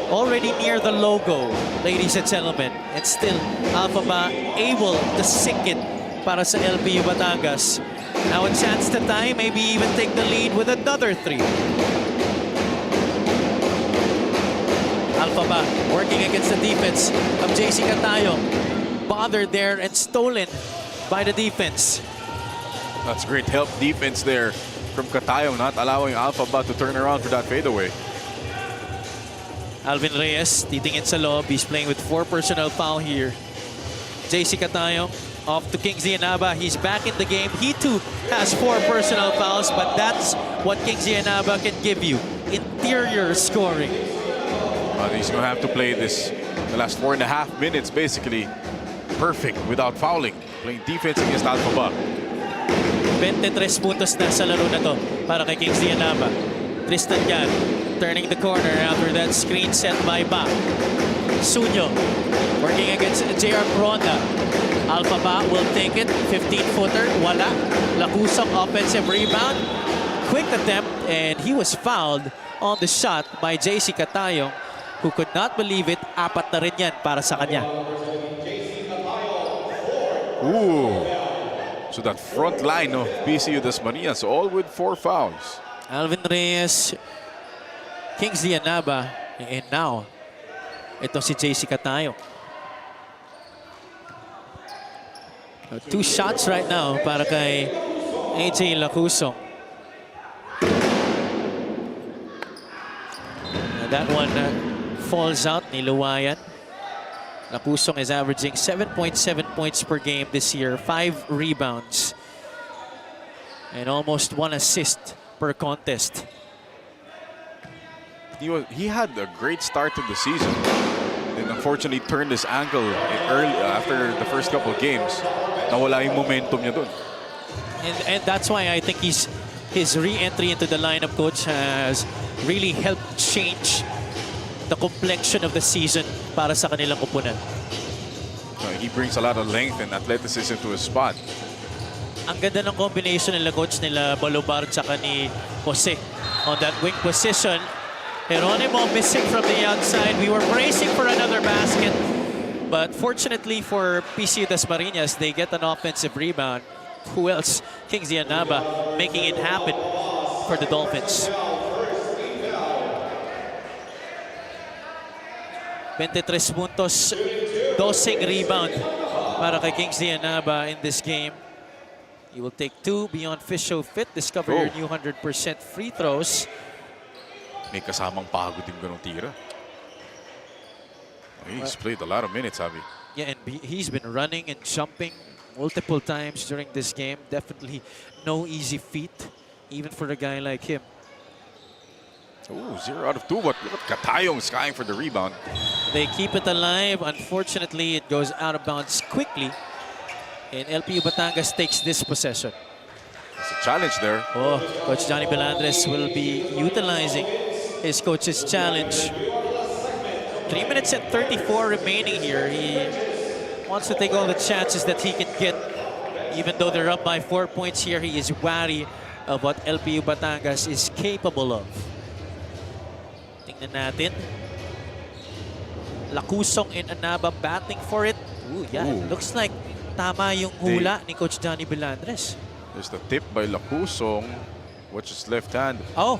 Speaker 6: already near the logo, ladies and gentlemen. And still, Alpha Ba able to sink it para sa LPU Batangas. Now a chance to tie, maybe even take the lead with another 3. Alpha Ba working against the defense of JC Catayo. Bothered there and stolen by the defense.
Speaker 7: That's great help defense there from Catayo, not allowing Alpha Ba to turn around for that fadeaway.
Speaker 6: Alvin Reyes titingin sa lob. He's playing with 4 personal foul here. JC Catayo off to Kingsley Anaba. He's back in the game. He too has 4 personal fouls, but that's what Kingsley Anaba can give you. Interior scoring.
Speaker 7: He's going to have to play this the last 4.5 minutes basically perfect without fouling. Playing defense against Alpha Ba.
Speaker 6: 23 puntos na sa laro na to para kay Kingsley Anaba. Tristan Gan turning the corner after that screen set by Ba. Sunyo working against JR Ronda. Alpha Ba will take it. 15-footer. Wala. Lacusong offensive rebound. Quick attempt and he was fouled on the shot by JC Catayo, who could not believe it. 4 na rin yan para sa kanya.
Speaker 7: Ooh. So that front line of PCU-Dasma, so all with 4 fouls.
Speaker 6: Alvin Reyes, Kingsley Anaba, and now, ito si JC Catayo. 2 shots right now para kay AJ Lacusong. That one falls out, niluwayan. Lacusong is averaging 7.7 points per game this year, 5 rebounds, and almost 1 assist per contest.
Speaker 7: He had a great start to the season and unfortunately turned his ankle early after the first couple of games. Nawala yung momentum niya dun.
Speaker 6: And that's why I think his re-entry into the lineup, coach, has really helped change the complexion of the season para sa kanilang koponan.
Speaker 7: He brings a lot of length and athleticism to his spot.
Speaker 6: Ang ganda ng combination nila, coach, nila Balubar tsaka ni Jose on that wing position. Geronimo missing from the outside. We were bracing for another basket. But fortunately for PCU-Dasma, they get an offensive rebound. Who else? Kingsley Anaba making it happen for the Dolphins. 23 puntos, 12 rebound para kay Kingsley Anaba in this game. He will take 2 beyond Fisho Fit. Discover your new 100% free throws.
Speaker 7: May kasamang pagod yung ganong tira. He's played a lot of minutes, Javi.
Speaker 6: Yeah, and he's been running and jumping multiple times during this game. Definitely no easy feat, even for a guy like him.
Speaker 7: Oh, 0 out of 2. But look at Katayong skying for the rebound.
Speaker 6: They keep it alive. Unfortunately, it goes out of bounds quickly. And LPU-Batangas takes this possession.
Speaker 7: It's a challenge there.
Speaker 6: Oh, Coach Johnny Belandres will be utilizing his coach's challenge. 3 minutes and 34 remaining here. He wants to take all the chances that he can get. Even though they're up by 4 points here, he is wary of what LPU-Batangas is capable of. Tingnan natin. Lacusong and Anaba batting for it. Ooh, yeah, it looks like tama yung hula ni Coach Johnny Belandres.
Speaker 7: There's the tip by Lacusong. Watch his left hand.
Speaker 6: Oh,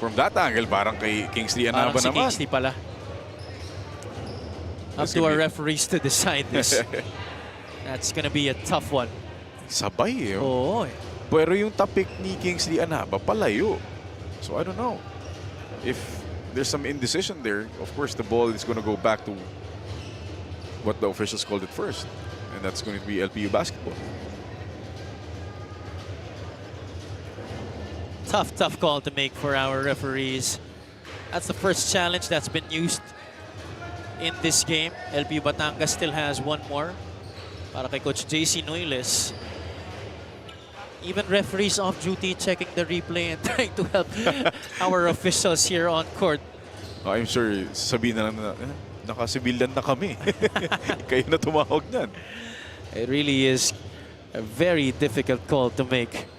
Speaker 7: From that angle, parang kay Kingsley Anaba
Speaker 6: parang si
Speaker 7: naman.
Speaker 6: Kingsley pala. Up to our referees to decide this. That's gonna be a tough one.
Speaker 7: Sabay eh.
Speaker 6: Oo.
Speaker 7: Pero yung tapik ni Kingsley Anaba, palayo. So I don't know. If there's some indecision there, of course the ball is going to go back to what the officials called it first. And that's going to be LPU basketball.
Speaker 6: Tough call to make for our referees. That's the first challenge that's been used in this game. LPU-Batangas still has one more para kay Coach JC Noyles. Even referees off duty checking the replay and trying to help our officials here on court.
Speaker 7: I'm sure sabihin na lang na, naka-civilian na kami. Kayo na tumawag niyan.
Speaker 6: It really is a very difficult call to make.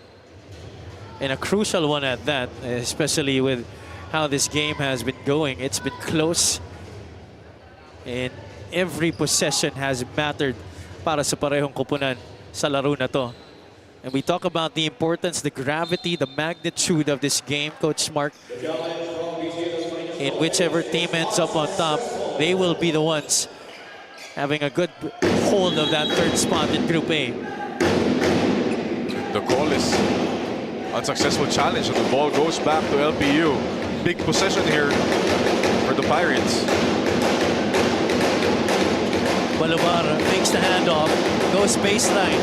Speaker 6: And a crucial one at that, especially with how this game has been going. It's been close. And every possession has mattered para sa parehong kupunan sa laro na to. And we talk about the importance, the gravity, the magnitude of this game, Coach Mark. And whichever team ends up on top, they will be the ones having a good hold of that third spot in Group A.
Speaker 7: The call is unsuccessful challenge, and the ball goes back to LPU. Big possession here for the Pirates.
Speaker 6: Balabar makes the handoff, goes baseline,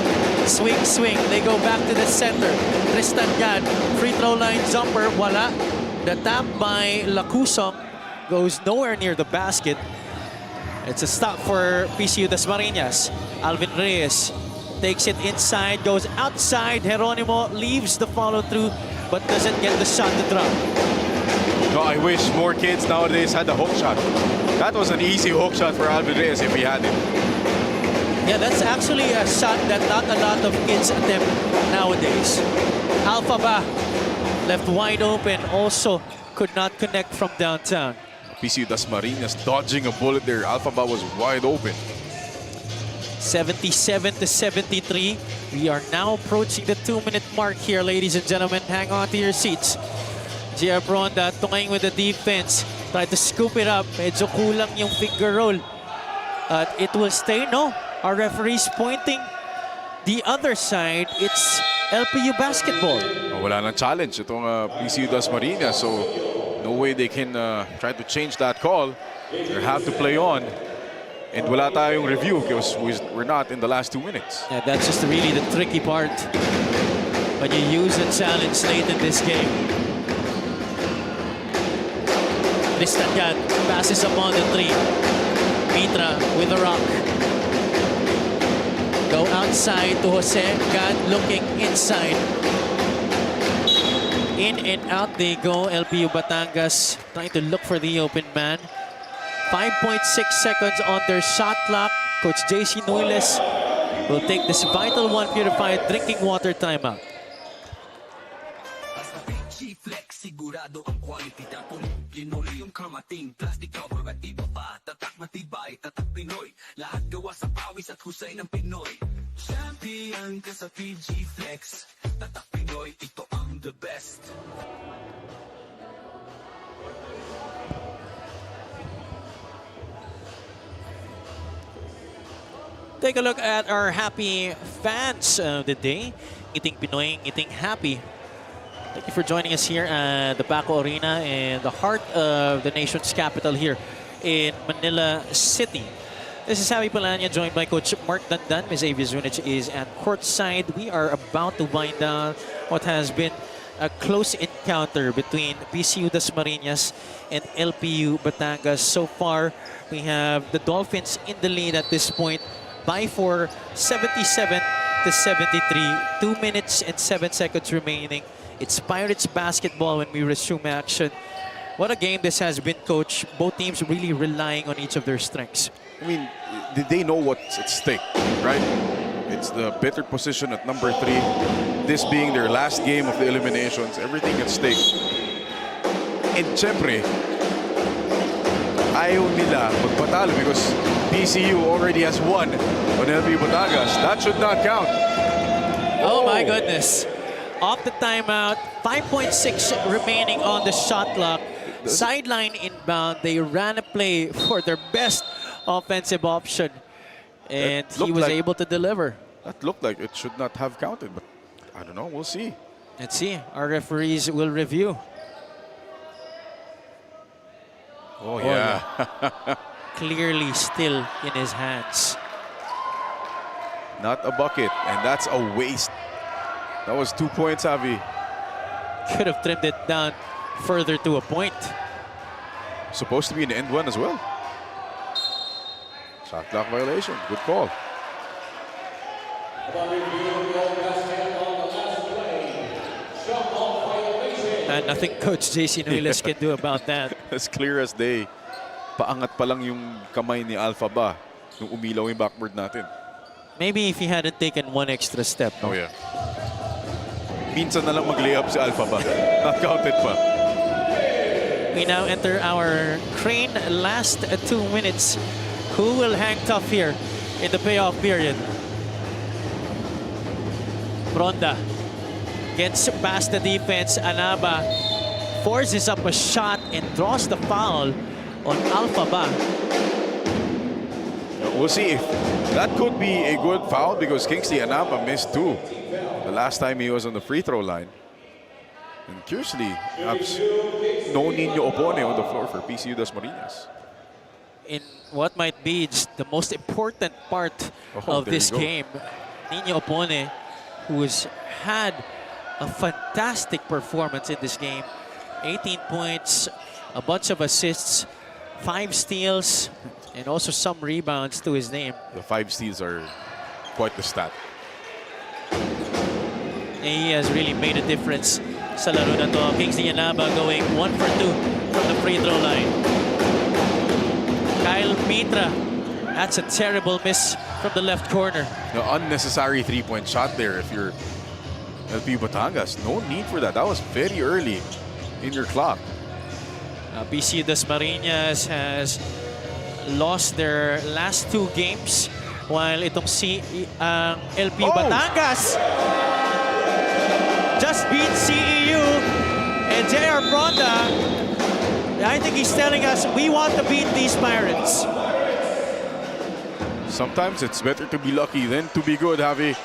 Speaker 6: swing, they go back to the center. Tristan Gad, free throw line jumper, wala. The tap by Lacusong goes nowhere near the basket. It's a stop for PCU-Dasma. Alvin Reyes takes it inside, goes outside. Geronimo leaves the follow through, but doesn't get the shot to drop.
Speaker 7: No, I wish more kids nowadays had a hook shot. That was an easy hook shot for Alvin Reyes if he had it.
Speaker 6: Yeah, that's actually a shot that not a lot of kids attempt nowadays. Alpha Ba left wide open, also could not connect from downtown.
Speaker 7: PCU-Dasma dodging a bullet there. Alpha Ba was wide open.
Speaker 6: 77-73. We are now approaching the 2-minute mark here, ladies and gentlemen. Hang on to your seats. J.R. Bronda tungaying with the defense. Try to scoop it up. Medyo kulang yung finger roll. It will stay, no? Our referees pointing the other side. It's LPU basketball.
Speaker 7: Wala nang challenge itong PCU-Dasma. So no way they can try to change that call. They have to play on. And wala tayong review because we're not in the last 2 minutes.
Speaker 6: Yeah, that's just really the tricky part when you use a challenge late in this game. Tristan Gad passes upon the three. Mitra with the rock. Go outside to Jose. Gad looking inside. In and out they go. LPU-Batangas trying to look for the open man. 5.6 seconds on their shot clock. Coach JC Noyles will take this vital one purified drinking water timeout.
Speaker 2: Basta PG Flex, sigurado ang quality tapon. linoleum kamating, plastic cover at iba pa. Tatak matibay, tatak Pinoy. Lahat gawa sa pawis at husay ng Pinoy. Champion ka sa PG Flex. Tatak Pinoy, ito ang the best.
Speaker 6: Take a look at our happy fans of the day. Ngiting Pinoy, ngiting happy. Thank you for joining us here at the Paco Arena in the heart of the nation's capital here in Manila City. This is Javi Palanya, joined by Coach Mark Dandan. Ms. Avia Zunich is at courtside. We are about to wind down what has been a close encounter between PCU-Dasma and LPU-Batangas. So far, we have the Dolphins in the lead at this point by 4, 77 to 73. 2 minutes and 7 seconds remaining. It's Pirates basketball when we resume action. What a game this has been, Coach. Both teams really relying on each of their strengths.
Speaker 7: I mean, did they know what's at stake, right? It's the better position at number 3. This being their last game of the eliminations, everything at stake. And syempre, ayaw nila magpatalo because PCU already has won on LPU-Batangas. That should not count.
Speaker 6: Oh my goodness. Off the timeout, 5.6 remaining on the shot clock. Sideline inbound, they ran a play for their best offensive option. And he was able to deliver.
Speaker 7: That looked like it should not have counted, but I don't know, we'll see.
Speaker 6: Let's see, our referees will review.
Speaker 7: Oh yeah.
Speaker 6: Clearly still in his hands.
Speaker 7: Not a bucket, and that's a waste. That was 2 points, Javi.
Speaker 6: Could have trimmed it down further to a point.
Speaker 7: Supposed to be an end one as well. Shot clock violation. Good call.
Speaker 6: And nothing Coach JC Nueles can do about that.
Speaker 7: As clear as day. Paangat pa lang yung kamay ni Alpha ba nung umilaw yung backboard natin.
Speaker 6: Maybe if he hadn't taken one extra step.
Speaker 7: Oh yeah. Minsan na lang mag-layup si Alpha ba. Not counted pa.
Speaker 6: We now enter our crane last 2 minutes. Who will hang tough here in the payoff period? Ronda gets past the defense. Anaba forces up a shot and draws the foul on Alpha Ba.
Speaker 7: We'll see if that could be a good foul because Kingsley Anaba missed 2 the last time he was on the free throw line. And curiously, perhaps no Niño Opone on the floor for PCU-Dasma.
Speaker 6: In what might be just the most important part of this game, Niño Opone, who has had a fantastic performance in this game. 18 points, a bunch of assists, 5 steals, and also some rebounds to his name.
Speaker 7: The 5 steals are quite the stat.
Speaker 6: And he has really made a difference sa laro na to. Kingsley Anaba going 1 for 2 from the free throw line. Kyle Mitra, that's a terrible miss from the left corner.
Speaker 7: The unnecessary 3-point shot there if you're LPU-Batangas. No need for that. That was very early in your clock.
Speaker 6: PCU-Dasma has lost their last 2 games while itong LPU-Batangas just beat CEU, and JR Pronda, I think he's telling us we want to beat these Pirates.
Speaker 7: Sometimes it's better to be lucky than to be good, Javi.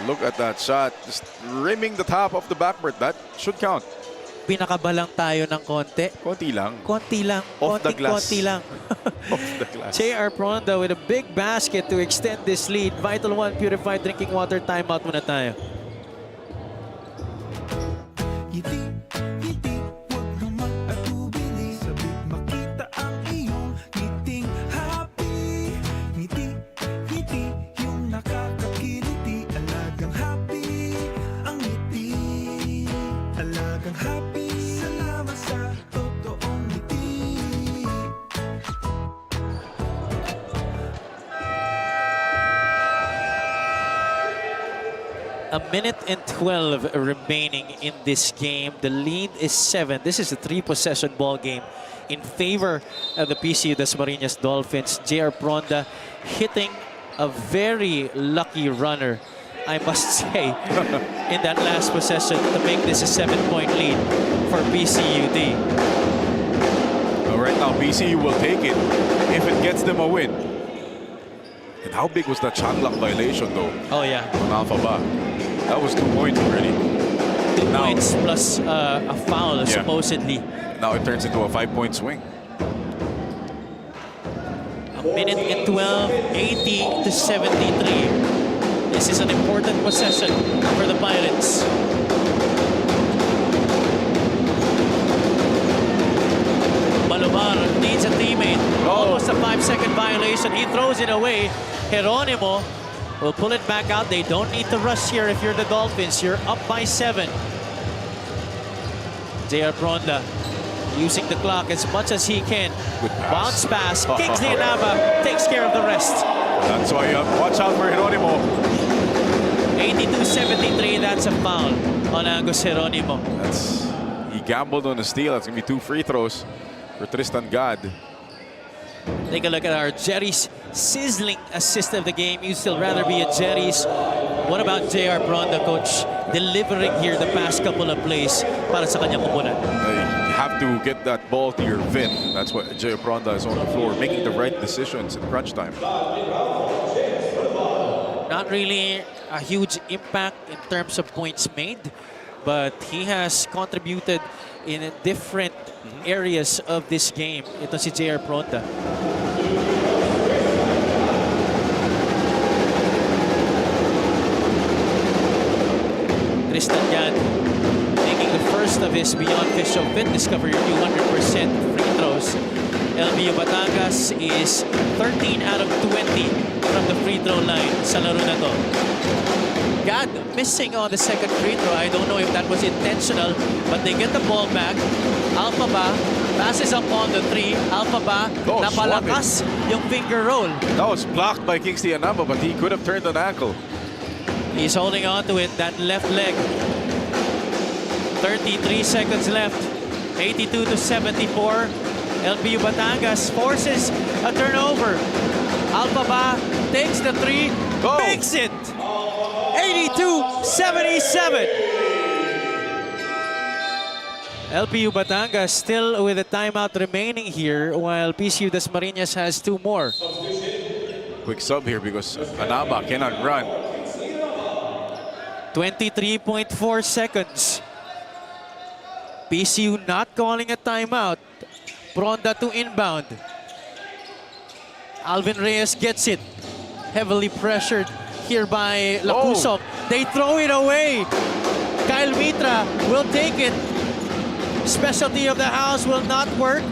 Speaker 7: Look at that shot, just rimming the top of the backboard. That should count.
Speaker 6: Pinakabalang tayo ng konti.
Speaker 7: Konti lang.
Speaker 6: Konti lang.
Speaker 7: Off the glass.
Speaker 6: Konti lang.
Speaker 7: Off the glass.
Speaker 6: JR Pronda with a big basket to extend this lead. Vital One Purified Drinking Water. Timeout muna tayo.
Speaker 4: Ngiti, ngiti, huwag kang mag-atubili. Sabik makita ang iyong ngiting happy. Ngiti, ngiti, yung nakakakiliti. Alagang happy, ang ngiti. Alagang happy, salamat sa totoong ngiti.
Speaker 6: A minute and 12 remaining in this game. The lead is 7. This is a 3-possession ball game in favor of the PCU-Dasma Dolphins. JR Pronda hitting a very lucky runner, I must say, in that last possession to make this a 7-point lead for PCU-D.
Speaker 7: Right now, PCU will take it if it gets them a win. And how big was that shot clock violation, though?
Speaker 6: Oh, yeah.
Speaker 7: On Alpha Ba. That was 2 points already.
Speaker 6: 2 points plus a foul, supposedly.
Speaker 7: Now it turns into a 5-point swing.
Speaker 6: A minute and 12, 80 to 73. This is an important possession for the Pirates. Balomar needs a teammate. Almost a 5-second violation. He throws it away. Geronimo will pull it back out. They don't need to rush here if you're the Dolphins. You're up by 7. JR Pronda using the clock as much as he can. Bounce pass. Kingsley Anaba takes care of the rest.
Speaker 7: That's why you have to watch out for Geronimo.
Speaker 6: 82-73. That's a foul on Angus Geronimo.
Speaker 7: He gambled on the steal. That's going to be 2 free throws for Tristan Gad.
Speaker 6: Take a look at our Jerry's sizzling assist of the game. You'd still rather be a Jerry's. What about JR Pronda, coach? Delivering here the past couple of plays para sa kanyang opponent.
Speaker 7: You have to get that ball to your vet. That's what JR Pronda is on the floor, making the right decisions in crunch time.
Speaker 6: Not really a huge impact in terms of points made, but he has contributed in different areas of this game. Ito si JR Pronda. Tristan Gad making the first of his Beyond Official Fit. Discover your 200% free throws. LPU-Batangas is 13 out of 20 from the free throw line sa laro na to. Gad missing on the second free throw. I don't know if that was intentional, but they get the ball back. Alpha Ba passes up on the 3. Alpha Ba napalakas yung finger roll.
Speaker 7: That was blocked by Kingsley Anaba, but he could have turned an ankle.
Speaker 6: He's holding on to it, that left leg. 33 seconds left. 82 to 74. LPU-Batangas forces a turnover. Alpha Ba takes the 3, makes it. 82-77. LPU-Batangas still with a timeout remaining here, while PCU-Dasma has 2 more.
Speaker 7: Quick sub here because Anaba cannot run.
Speaker 6: 23.4 seconds. PCU not calling a timeout. Pronda to inbound. Alvin Reyes gets it. Heavily pressured here by Lacusok. They throw it away. Kyle Mitra will take it. Specialty of the house will not work.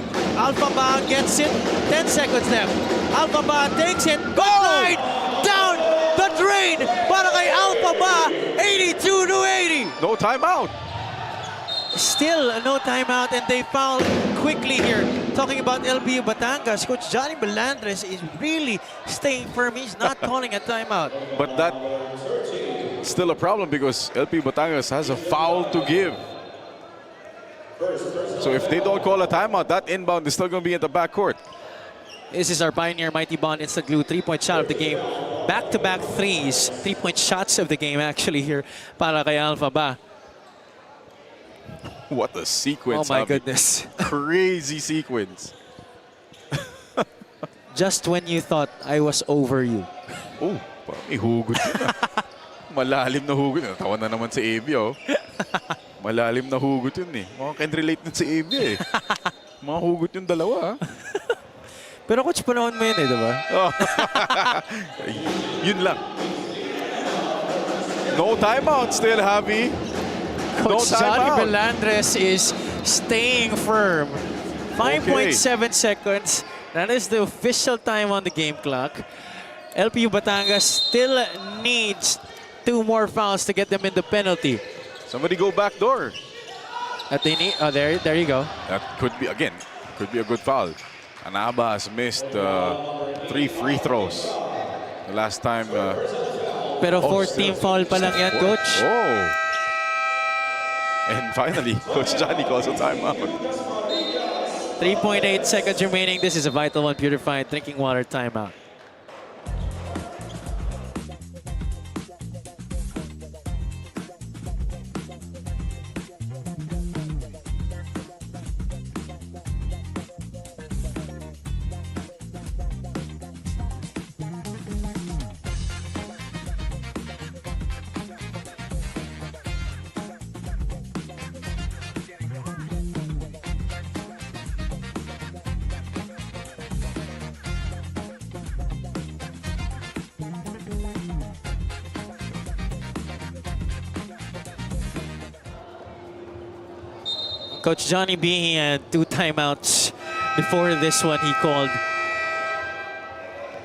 Speaker 6: Alpha Ba gets it. 10 seconds left. Alpha Ba takes it. Good night. Down the drain para kay Alpha Ba. 82 to 80.
Speaker 7: No timeout.
Speaker 6: Still no timeout, and they foul quickly here. Talking about LPU-Batangas, Coach Johnny Belandres is really staying firm. He's not calling a timeout.
Speaker 7: But that's still a problem because LPU-Batangas has a foul to give. So if they don't call a timeout, that inbound is still going to be in the backcourt.
Speaker 6: This is our Pioneer Mighty Bond Instant Glue 3-point shot of the game. Back-to-back threes. 3-point shots of the game actually here para kay Alpha Ba.
Speaker 7: What a sequence.
Speaker 6: Oh my goodness.
Speaker 7: Crazy sequence.
Speaker 6: Just when you thought I was over you.
Speaker 7: Oh, may hugot yun ah. Malalim na hugot. Natawa na naman si Avia oh. Malalim na hugot yun eh. Mga can relate nun si Avia eh. Mga hugot yung dalawa ah.
Speaker 6: Pero coach, panahon mo yun eh, diba?
Speaker 7: Oh. Yun lang. No timeout still, Javi.
Speaker 6: Coach Johnny Belandres is staying firm. 5.7 seconds. That is the official time on the game clock. LPU-Batangas still needs 2 more fouls to get them in the penalty.
Speaker 7: Somebody go back door.
Speaker 6: That they need. Oh, there you go.
Speaker 7: That could be, again, could be a good foul. Anaba has missed 3 free throws. The last time
Speaker 6: Pero fourth team foul pa lang yan, Coach.
Speaker 7: Oh. And finally, Coach Johnny calls a timeout.
Speaker 6: 3.8 seconds remaining. This is a Vital One Purified Drinking Water timeout. Coach Johnny B, he had 2 timeouts before this one he called.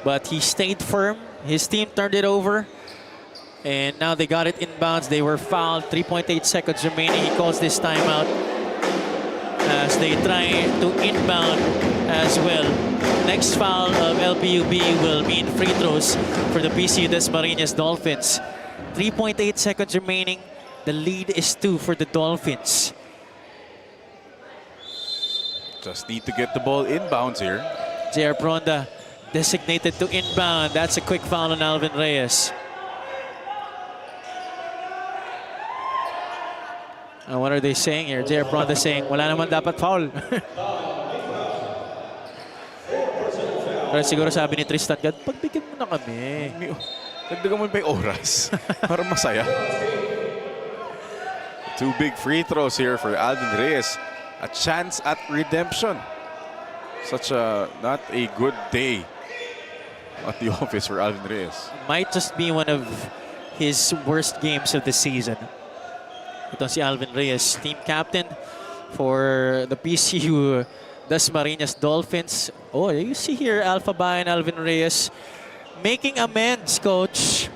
Speaker 6: But he stayed firm. His team turned it over. And now they got it inbounds. They were fouled. 3.8 seconds remaining. He calls this timeout as they try to inbound as well. Next foul of LPU-B will mean free throws for the PCU-Dasma Dolphins. 3.8 seconds remaining. The lead is 2 for the Dolphins.
Speaker 7: Just need to get the ball inbounds here.
Speaker 6: JR Pronda designated to inbound. That's a quick foul on Alvin Reyes. What are they saying here? JR Pronda saying, wala naman dapat foul. Pero siguro sabi ni Tristan, God, pagbigyan mo na kami.
Speaker 7: Dagdagan mo pa yung oras para masaya. 2 big free throws here for Alvin Reyes. A chance at redemption. Such a not a good day at the office for Alvin Reyes.
Speaker 6: Might just be one of his worst games of the season. Ito si Alvin Reyes, team captain for the PCU-Dasma Dolphins. Oh, you see here Alpha Ba and Alvin Reyes making amends, Coach.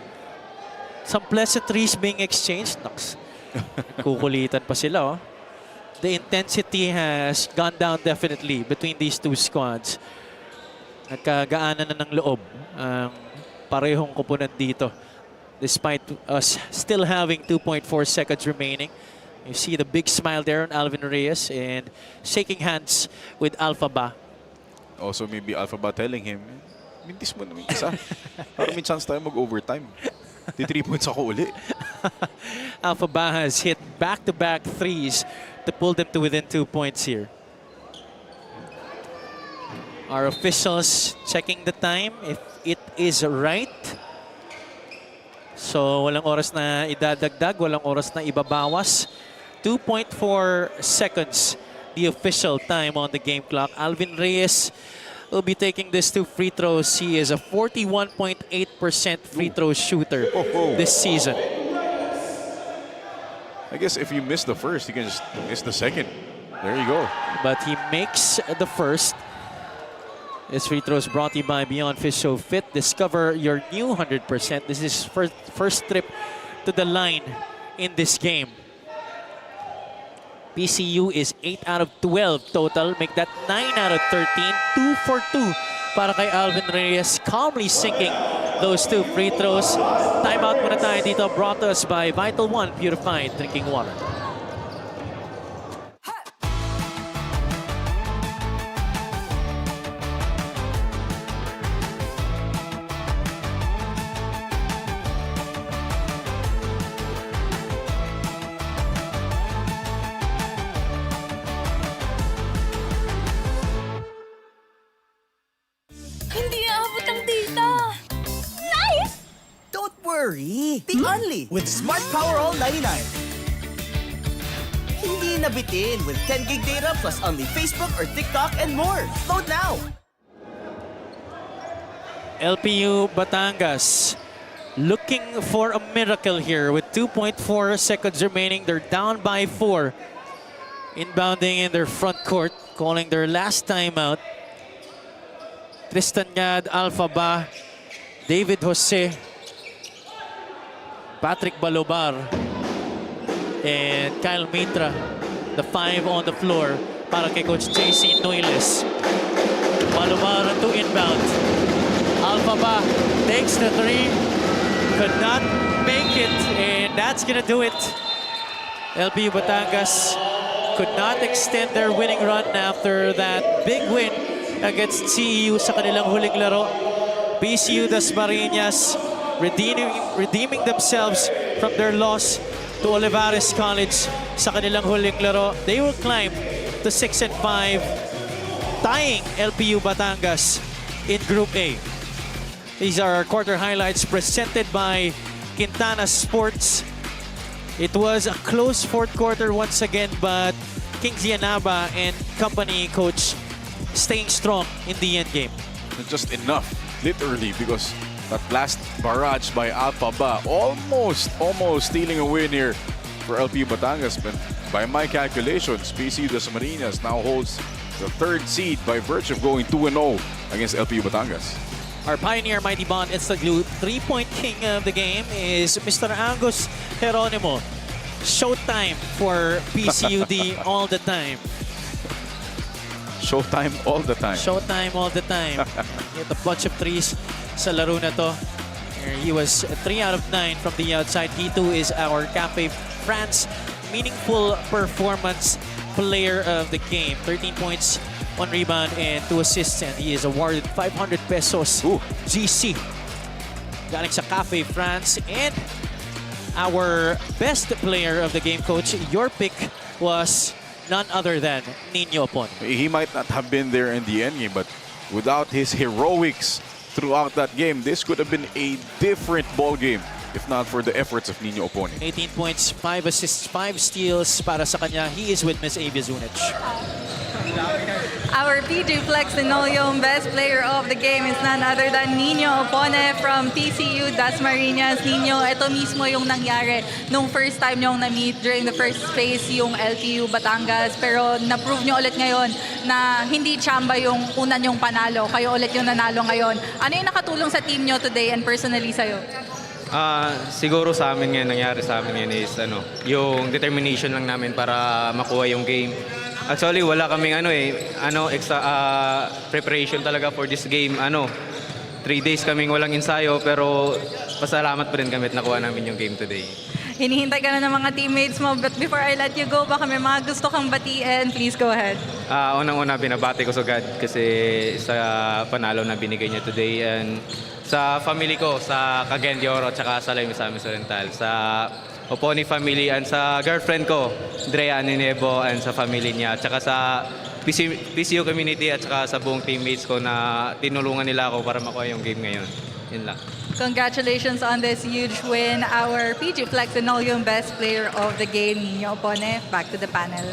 Speaker 6: Some pleasantries being exchanged. Naks, kukulitan pa sila, oh. The intensity has gone down definitely between these two squads. Nagkagaanan na ng loob ang parehong koponan dito. Despite us still having 2.4 seconds remaining. You see the big smile there on Alvin Reyes and shaking hands with Alpha Ba.
Speaker 7: Also maybe Alpha Ba telling him, mintis mo naman isa. Para may chance tayo mag-overtime. Di 3 points ako uli.
Speaker 6: Alpha Ba has hit back-to-back threes to pull them to within 2 points here. Our officials checking the time if it is right. So walang oras na idadagdag, walang oras na ibabawas. 2.4 seconds the official time on the game clock. Alvin Reyes will be taking this 2 free throws. He is a 41.8% free throw shooter this season.
Speaker 7: I guess if you miss the first, you can just miss the second. There you go.
Speaker 6: But he makes the first. This free throw is brought to you by Beyond Fish So Fit. Discover your new 100%. This is first trip to the line in this game. PCU is 8 out of 12 total. Make that 9 out of 13. 2 for 2 para kay Alvin Reyes. Calmly sinking those 2 free throws. Timeout muna tayo dito. Brought to us by Vital One Purified Drinking Water.
Speaker 5: Hindi aabot ang data. Nice!
Speaker 1: Don't worry. Be only with Smart Power All 99. Hindi nabitin with 10 gig data plus only Facebook or TikTok and more. Load now.
Speaker 6: LPU-Batangas looking for a miracle here with 2.4 seconds remaining. They're down by 4. Inbounding in their front court, calling their last timeout. Tristan Gad, Alpha Ba, David Jose, Patrick Balobar, and Kyle Mitra, the 5 on the floor para kay Coach JC Noiles. Balobar to inbound. Alpha Ba takes the 3, could not And that's gonna do it. LPU-Batangas could not extend their winning run after that big win against CEU sa kanilang huling laro. PCU-Dasma redeeming themselves from their loss to Olivares College sa kanilang huling laro. They will climb to 6-5, tying LPU-Batangas in Group A. These are our quarter highlights presented by Quintana Sports. It was a close fourth quarter once again, but Kings Yanaba and company coach staying strong in the end game.
Speaker 7: Just enough, literally, because that last barrage by Alpha Ba almost stealing a win here for LPU Batangas. But by my calculations, PCU-Dasma now holds the third seed by virtue of going 2-0 against LPU Batangas.
Speaker 6: Our pioneer Mighty Bond Instaglue three-point king of the game is Mr. Angus Geronimo. Showtime for PCU-D all the time.
Speaker 7: Showtime all the time.
Speaker 6: Showtime all the time. Hit a bunch of threes sa laro na to. He was 3 out of 9 from the outside. He too is our Cafe France meaningful performance player of the game. 13 points, 1 rebound, and 2 assists. And he is awarded 500 pesos GC. Galing sa Cafe France. And our best player of the game, coach, your pick was none other than Nino Opon.
Speaker 7: He might not have been there in the end game, but without his heroics throughout that game, this could have been a different ball game if not for the efforts of Nino Opon.
Speaker 6: 18 points, 5 assists, 5 steals para sa kanya. He is with Miss Avia Zunic.
Speaker 9: Our PG Flex Linoleum best player of the game is none other than Nino Opone from PCU-Dasma. Nino, ito mismo yung nangyari nung first time nyong na-meet during the first phase yung LPU Batangas. Pero na-prove nyo ulit ngayon na hindi tsamba yung una nyong panalo. Kayo ulit yung nanalo ngayon. Ano yung nakatulong sa team nyo today and personally sa'yo?
Speaker 10: Siguro sa amin ngayon, nangyari sa amin ngayon is yung determination lang namin para makuha yung game. Actually, wala kaming extra preparation talaga for this game. 3 days kaming walang ensayo, pero pasalamat pa rin kami at nakuha namin yung game today.
Speaker 9: Hinihintay ka na ng mga teammates mo, but before I let you go, baka may mga gusto kang batiin. Please go ahead.
Speaker 10: Unang-una, binabati ko sa God kasi sa panalo na binigay niya today. And sa family ko, sa Cagayan de Oro, at saka sa Misamis Oriental. Sa Oponi family and sa girlfriend ko, Drea Ninebo, and sa family niya. At saka sa PCU community at saka sa buong teammates ko na tinulungan nila ako para makuha yung game ngayon. Yun lang.
Speaker 9: Congratulations on this huge win. Our PG Flex Linoleum best player of the game, Nino Opone. Back to the panel.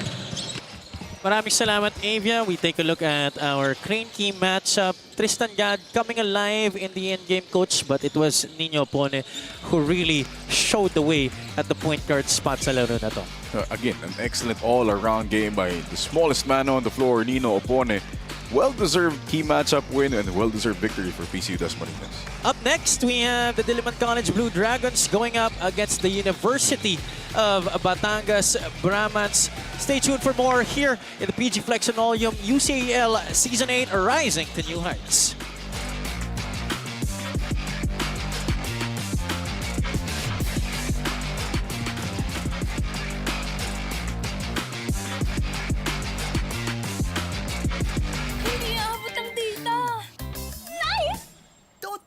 Speaker 6: Maraming salamat, Avia. We take a look at our Crane Key matchup. Tristan Gad coming alive in the endgame, coach, but it was Nino Opone who really showed the way at the point guard spot sa laro na to.
Speaker 7: Again, an excellent all-around game by the smallest man on the floor, Nino Opone. Well-deserved key matchup win and well-deserved victory for PCU-Dasma.
Speaker 6: Up next, we have the Diliman College Blue Dragons going up against the University of Batangas Brahmans. Stay tuned for more here in the PG Flex Linoleum UCAL Season 8 Rising to New Heights.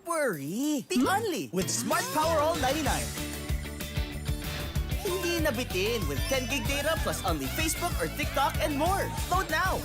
Speaker 1: Worry, the only with Smart Power All 99. Hindi nabitin with 10 gig data plus only Facebook or TikTok and more. Load now.